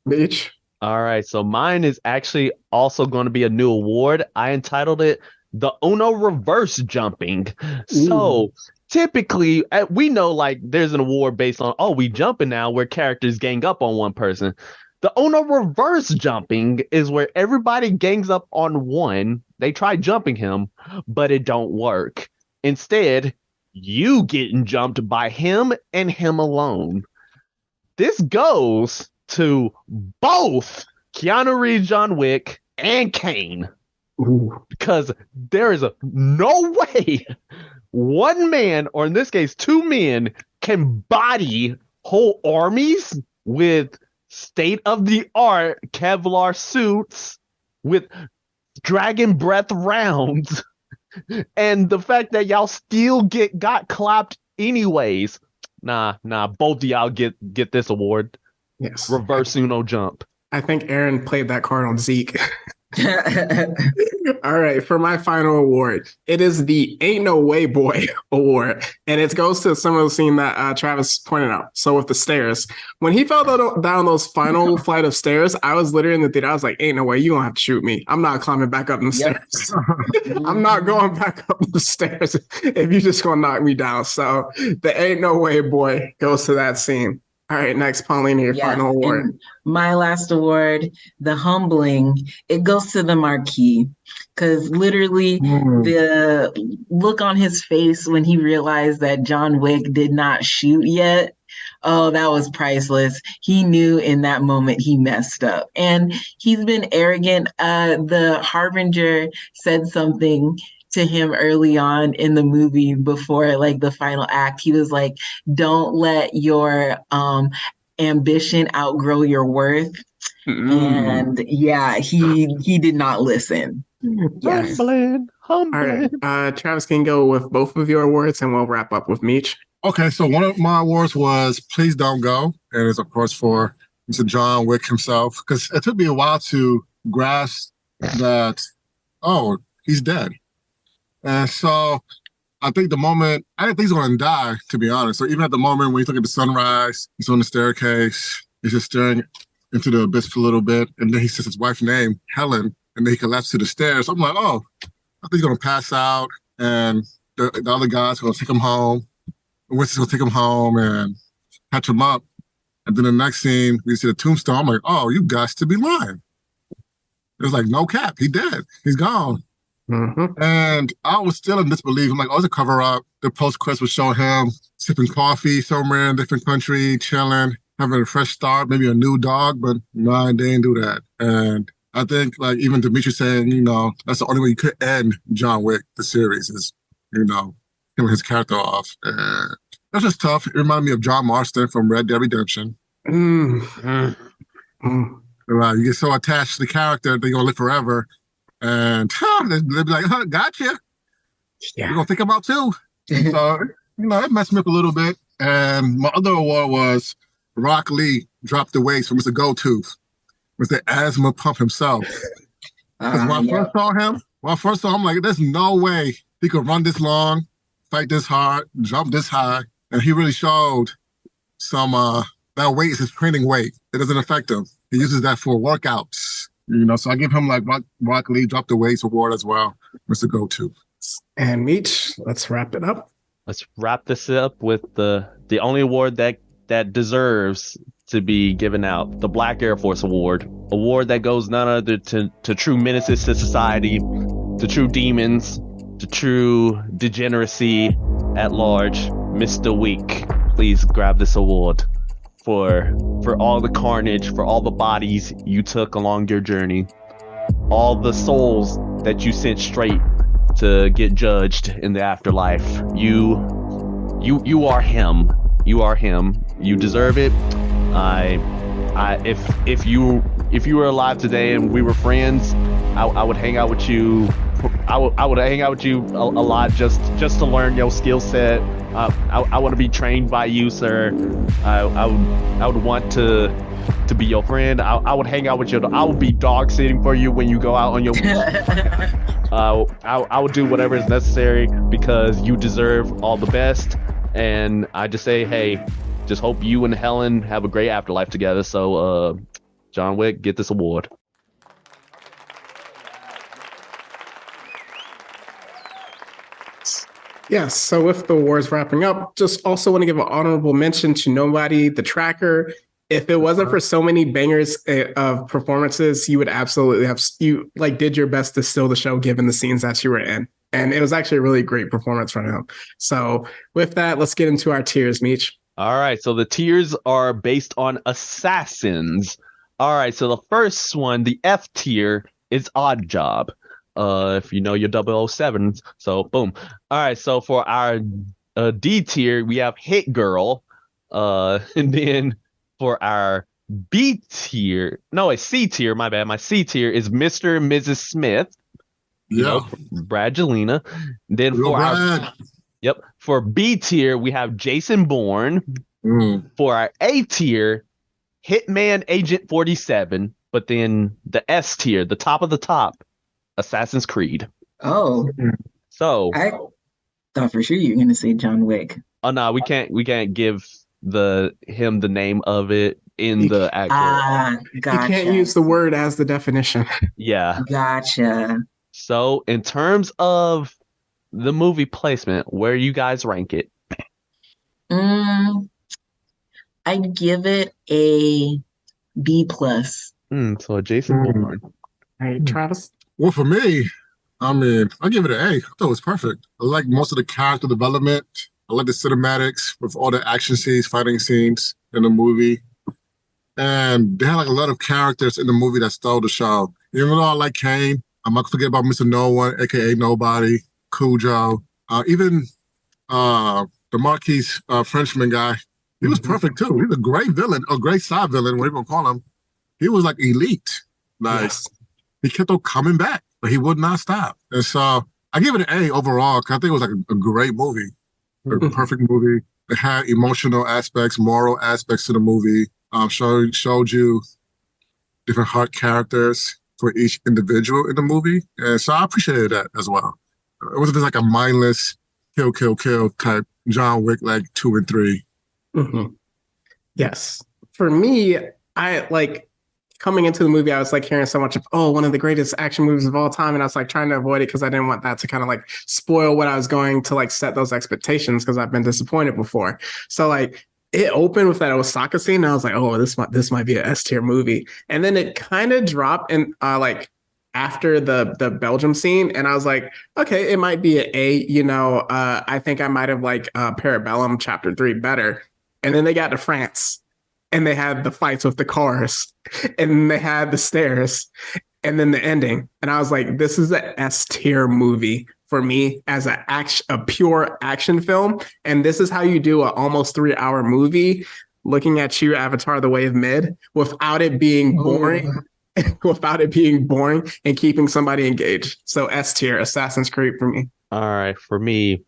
Bitch. All right. So mine is actually also going to be a new award. I entitled it the Uno Reverse Jumping. So typically, we know like there's an award based on, we jumping now where characters gang up on one person. The Uno Reverse Jumping is where everybody gangs up on one. They try jumping him, but it don't work. Instead, you getting jumped by him and him alone. This goes to both Keanu Reeves, John Wick, and Kane. Ooh. Because there is no way one man, or in this case, two men, can body whole armies with state-of-the-art Kevlar suits with dragon breath rounds. And the fact that y'all still got clapped anyways. Nah, both of y'all get this award. Yes. Reverse Uno jump. I think Aaron played that card on Zeke. All right, for my final award, it is the Ain't No Way Boy award, and it goes to some of the scene that Travis pointed out. So with the stairs, when he fell down those final flight of stairs, I was literally in the theater. I was like, "Ain't no way, you gonna have to shoot me. I'm not climbing back up the stairs. I'm not going back up the stairs if you just gonna knock me down." So the Ain't No Way Boy goes to that scene. All right, next, Paulina, your final award. And my last award, the humbling, it goes to the Marquis. Because literally the look on his face when he realized that John Wick did not shoot yet, oh, that was priceless. He knew in that moment he messed up. And he's been arrogant. The Harbinger said something to him early on in the movie before like the final act. He was like, don't let your ambition outgrow your worth. And yeah, he did not listen. Yes. Humbling. All right, Travis can go with both of your awards and we'll wrap up with Meech. Okay, so one of my awards was Please Don't Go, and it's of course for Mr. John Wick himself, because it took me a while to grasp that, oh, he's dead. And so I think the moment, I didn't think he was going to die, to be honest. So even at the moment when he's looking at the sunrise, he's on the staircase, he's just staring into the abyss for a little bit. And then he says his wife's name, Helen, and then he collapses to the stairs. I'm like, oh, I think he's going to pass out. And the other guy's going to take him home. Winston's going to take him home and catch him up. And then the next scene, we see the tombstone. I'm like, oh, you guys to be lying. It was like, no cap, he dead. He's gone. Mm-hmm. And I was still in disbelief. I'm like, oh, it's a cover-up. The post-credits would show him sipping coffee somewhere in a different country, chilling, having a fresh start, maybe a new dog, but no, they didn't do that. And I think, like, even Dimitri saying, you know, that's the only way you could end John Wick, the series, is, you know, killing his character off. And that's just tough. It reminded me of John Marston from Red Dead Redemption. You get so attached to the character that you're going to live forever. And they'll be like, huh, gotcha. Yeah. You're going to think about too. So, you know, it messed me up a little bit. And my other award was Rock Lee dropped the weights from Mr. Goldtooth, Mr. Asthma Pump himself. Because when I first saw him, I'm like, there's no way he could run this long, fight this hard, jump this high. And he really showed some, that weight is his training weight. It doesn't affect him. He uses that for workouts. You know, so I give him like Rock Lee Drop the Weights award as well, Mr. Go-To. And Meech, let's wrap it up. Let's wrap this up with the only award that deserves to be given out, the Black Air Force Award. Award that goes none other to true menaces to society, to true demons, to true degeneracy at large. Mr. Week, please grab this award. For all the carnage, for all the bodies you took along your journey, all the souls that you sent straight to get judged in the afterlife. You are him. You are him. You deserve it. If you were alive today and we were friends, I would hang out with you. I would hang out with you a lot just to learn your skill set. I want to be trained by you, sir. I would want to be your friend. I would hang out with you. I would be dog sitting for you when you go out on your I would do whatever is necessary because you deserve all the best. And I just say, hey, just hope you and Helen have a great afterlife together. So, John Wick, get this award. Yes, so with the awards wrapping up, just also want to give an honorable mention to Nobody, the tracker. If it wasn't for so many bangers of performances, you would absolutely have, you like did your best to steal the show given the scenes that you were in. And it was actually a really great performance from him. So with that, let's get into our tiers, Meech. All right, so the tiers are based on assassins. All right, so the first one, the F tier, is Odd Job. If you know your 007s, so boom. All right, so for our D tier, we have Hit Girl. And then for our B tier, no, a C tier, my bad. My C tier is Mr. and Mrs. Smith. You know, Bradgelina. Then for our for B tier, we have Jason Bourne. For our A tier, Hitman Agent 47. But then the S tier, the top of the top, Assassin's Creed. Oh, so I thought for sure you were going to say John Wick. Oh no, we can't give him the name of it in the actual. Gotcha. You can't use the word as the definition. Yeah. Gotcha. So in terms of the movie placement, where you guys rank it? I'd give it a B plus. So Jason Bourne. Hey, Travis? Well, for me, I mean, I give it an A. I thought it was perfect. I like most of the character development. I like the cinematics with all the action scenes, fighting scenes in the movie. And they had like a lot of characters in the movie that stole the show. Even though I like Kane, I'm not gonna forget about Mr. No One, aka Nobody, Cujo, even the Marquis Frenchman guy. He was perfect too. He's a great villain, a great side villain, whatever you call him. He was like elite. Like he kept on coming back, but he would not stop. And so I give it an A overall because I think it was like a great movie, a perfect movie. It had emotional aspects, moral aspects to the movie. Showed you different heart characters for each individual in the movie, and so I appreciated that as well. It wasn't just like a mindless kill type John Wick like 2 and 3. Yes, for me, I like coming into the movie. I was like hearing so much of one of the greatest action movies of all time, and I was like trying to avoid it because I didn't want that to kind of like spoil what I was going to like set those expectations because I've been disappointed before. So like. It opened with that Osaka scene, and I was like, "Oh, this might be an S tier movie." And then it kind of dropped, and like after the Belgium scene, and I was like, "Okay, it might be an A." You know, I think I might have liked Parabellum Chapter 3 better. And then they got to France, and they had the fights with the cars, and then they had the stairs, and then the ending, and I was like, "This is an S tier movie." For me as a pure action film. And this is how you do an almost 3-hour movie looking at you, Avatar the Way of Mid, without it being boring, and keeping somebody engaged. So S tier, Assassin's Creed for me. All right, for me.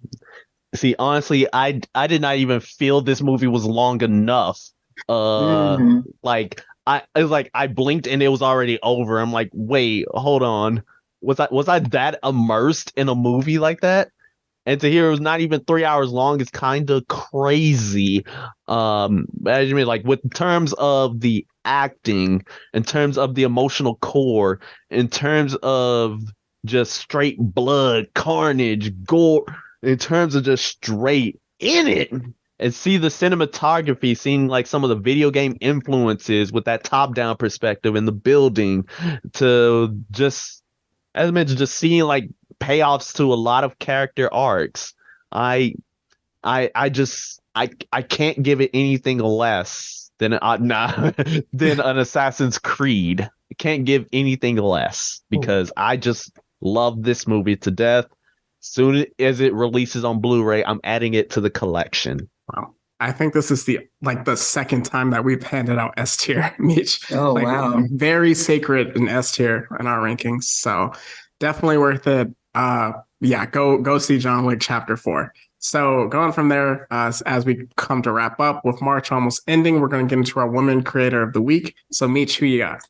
See, honestly, I did not even feel this movie was long enough. Like it was like I blinked and it was already over. I'm like, wait, hold on. Was I that immersed in a movie like that? And to hear it was not even 3 hours long is kind of crazy. Imagine like with terms of the acting, in terms of the emotional core, in terms of just straight blood, carnage, gore, in terms of just straight in it. And see the cinematography, seeing like some of the video game influences with that top-down perspective in the building, to just as I mentioned, just seeing like payoffs to a lot of character arcs. I can't give it anything less than than an Assassin's Creed. I can't give anything less because I just love this movie to death. Soon as it releases on Blu-ray, I'm adding it to the collection. Wow. I think this is the second time that we've handed out S tier, Mitch. Oh, wow. Very sacred in S tier in our rankings. So definitely worth it. Go see John Wick Chapter 4. So going from there, as we come to wrap up with March almost ending, we're going to get into our Woman Creator of the Week. So Mitch, who you got?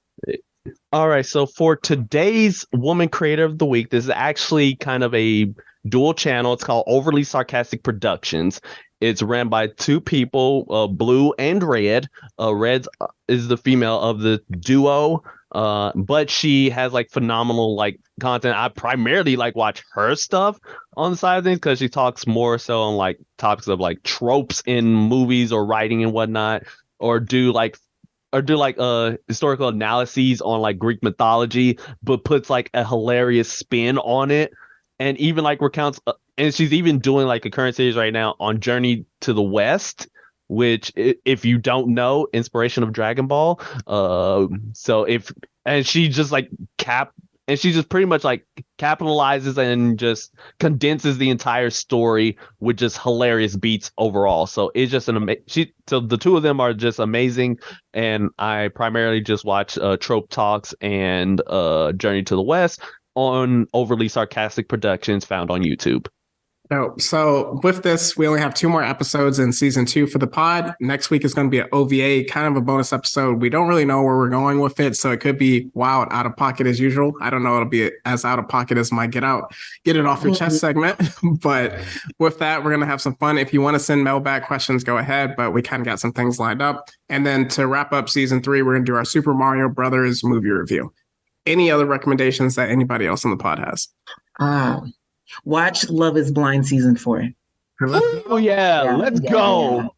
All right. So for today's Woman Creator of the Week, this is actually kind of a dual channel. It's called Overly Sarcastic Productions. It's ran by two people, Blue and Red. Red is the female of the duo, but she has like phenomenal like content. I primarily like watch her stuff on the side of things because she talks more so on like topics of like tropes in movies or writing and whatnot, or do historical analyses on like Greek mythology, but puts like a hilarious spin on it. and even like recounts, and she's even doing like a current series right now on Journey to the West, which if you don't know, inspiration of Dragon Ball. So if and she just like and she just pretty much like capitalizes and just condenses the entire story with just hilarious beats overall. So it's just so the two of them are just amazing, and I primarily just watch Trope Talks and Journey to the West on overly sarcastic productions found on YouTube. No, so with this, we only have 2 more episodes in season 2 for the pod. Next week is going to be an OVA, kind of a bonus episode. We don't really know where we're going with it, so it could be wild, out of pocket as usual. I don't know it'll be as out of pocket as my get it off your chest segment. But with that, we're going to have some fun. If you want to send mailbag questions, go ahead. But we kind of got some things lined up. And then to wrap up season 3, we're going to do our Super Mario Brothers movie review. Any other recommendations that anybody else on the pod has? Watch Love is Blind season 4. Oh yeah, let's go.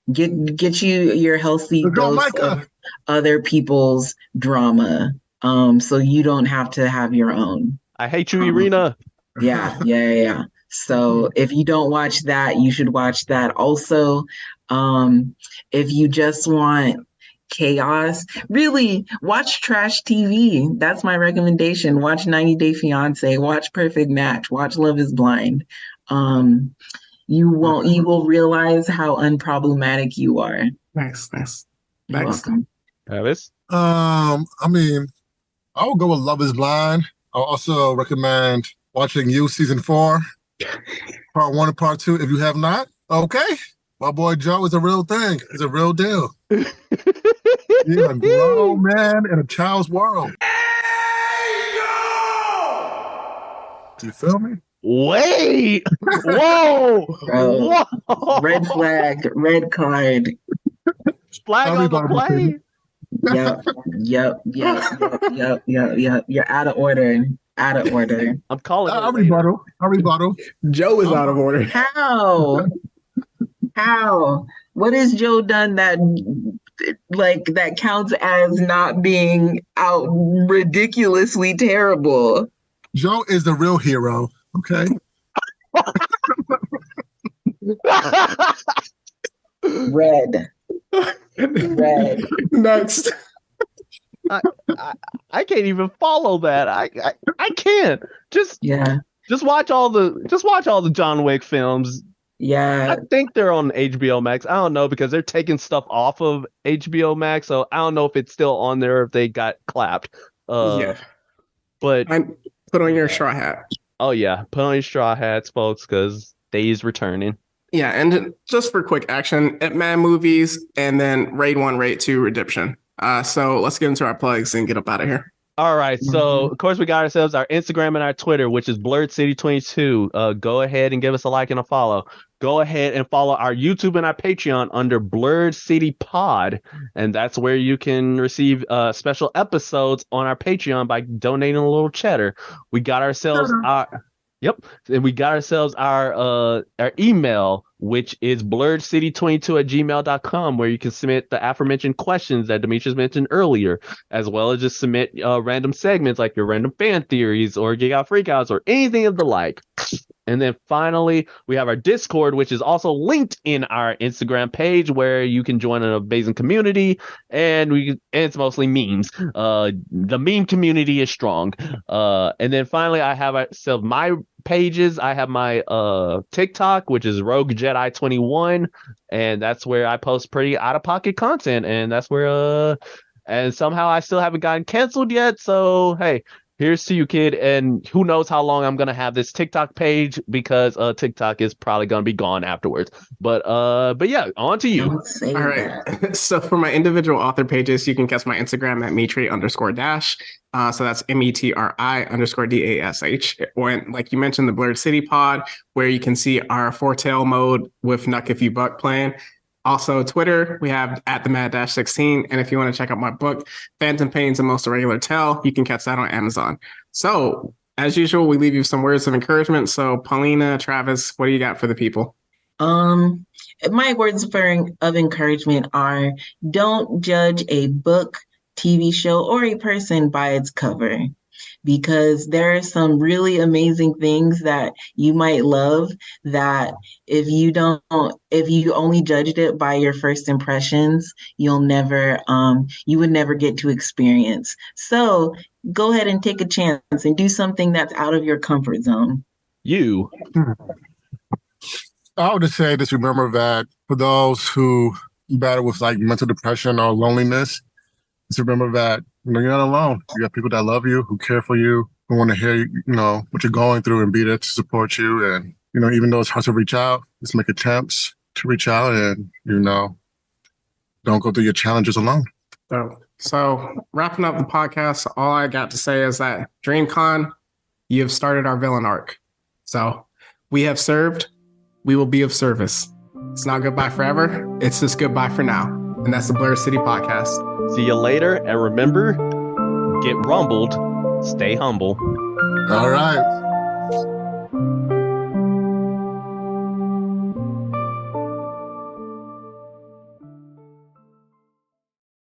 Yeah. Get you your healthy dose of other people's drama, so you don't have to have your own. I hate you, Irina. Yeah. So if you don't watch that, you should watch that. Also, if you just want chaos, really watch trash TV. That's my recommendation. Watch 90 Day Fiance, watch Perfect Match, watch Love is Blind. You will realize how unproblematic you are. Nice. You're welcome. Travis? I mean, I would go with Love is Blind. I'll also recommend watching You season 4, part 1 and part 2 if you have not. Okay. My boy Joe is a real thing. He's a real deal. He's a grown man in a child's world. Do you feel me? Wait! Whoa! Bro, Whoa! red flag, red card. Flag on the play? Yep. You're out of order. I'm calling I'll rebuttal. Joe is out of order. How? What has Joe done that counts as not being out ridiculously terrible? Joe is the real hero, okay? Red. Next. I can't even follow that. I can't. Just watch all the John Wick films. Yeah. I think they're on HBO Max. I don't know because they're taking stuff off of HBO Max, so I don't know if it's still on there or if they got clapped. But put on your straw hat. Oh yeah, put on your straw hats, folks, because Day's returning. Yeah, and just for quick action, Ip Man movies, and then Raid 1, Raid 2, Redemption. So let's get into our plugs and get up out of here. All right, so of course we got ourselves our Instagram and our Twitter, which is Blerd City 22. Go ahead and give us a like and a follow. Go ahead and follow our YouTube and our Patreon under Blerd City Pod, and that's where you can receive special episodes on our Patreon by donating a little cheddar. We got ourselves and we got ourselves our email, which is blerdcity22@gmail.com, where you can submit the aforementioned questions that Demetrius mentioned earlier, as well as just submit random segments like your random fan theories or Geek Out Freakouts or anything of the like. And then finally, we have our Discord, which is also linked in our Instagram page, where you can join an amazing community, and it's mostly memes. The meme community is strong. And then finally, I have my pages. I have my TikTok, which is Rogue Jedi 21, and that's where I post pretty out of pocket content, and that's where and somehow I still haven't gotten canceled yet. So hey, here's to you, kid. And who knows how long I'm gonna have this TikTok page, because TikTok is probably gonna be gone afterwards. But yeah, on to you. All right. So for my individual author pages, you can catch my Instagram at Mitri_Dash. So that's METRI_DASH. Or like you mentioned, the Blerd City Pod, where you can see our Foretell mode with Nuck If You Buck playing. Also, Twitter, we have at the Mad-16. And if you want to check out my book, Phantom Pains and Most Irregular Tale, you can catch that on Amazon. So, as usual, we leave you some words of encouragement. So, Paulina, Travis, what do you got for the people? My words of encouragement are: don't judge a book, TV show, or a person by its cover. because there are some really amazing things that you might love that if you only judged it by your first impressions, you would never get to experience. So go ahead and take a chance and do something that's out of your comfort zone. I would just say just remember that for those who battle with like mental depression or loneliness, just remember that you're not alone. You got people that love you, who care for you, who want to hear what you're going through and be there to support you. And even though it's hard to reach out, just make attempts to reach out and don't go through your challenges alone. So wrapping up the podcast, all I got to say is that Dreamcon, you have started our villain arc. So we have served. We will be of service. It's not goodbye forever. It's just goodbye for now. And that's the Blerd City Podcast. See you later. And remember, get rumbled, stay humble. All right.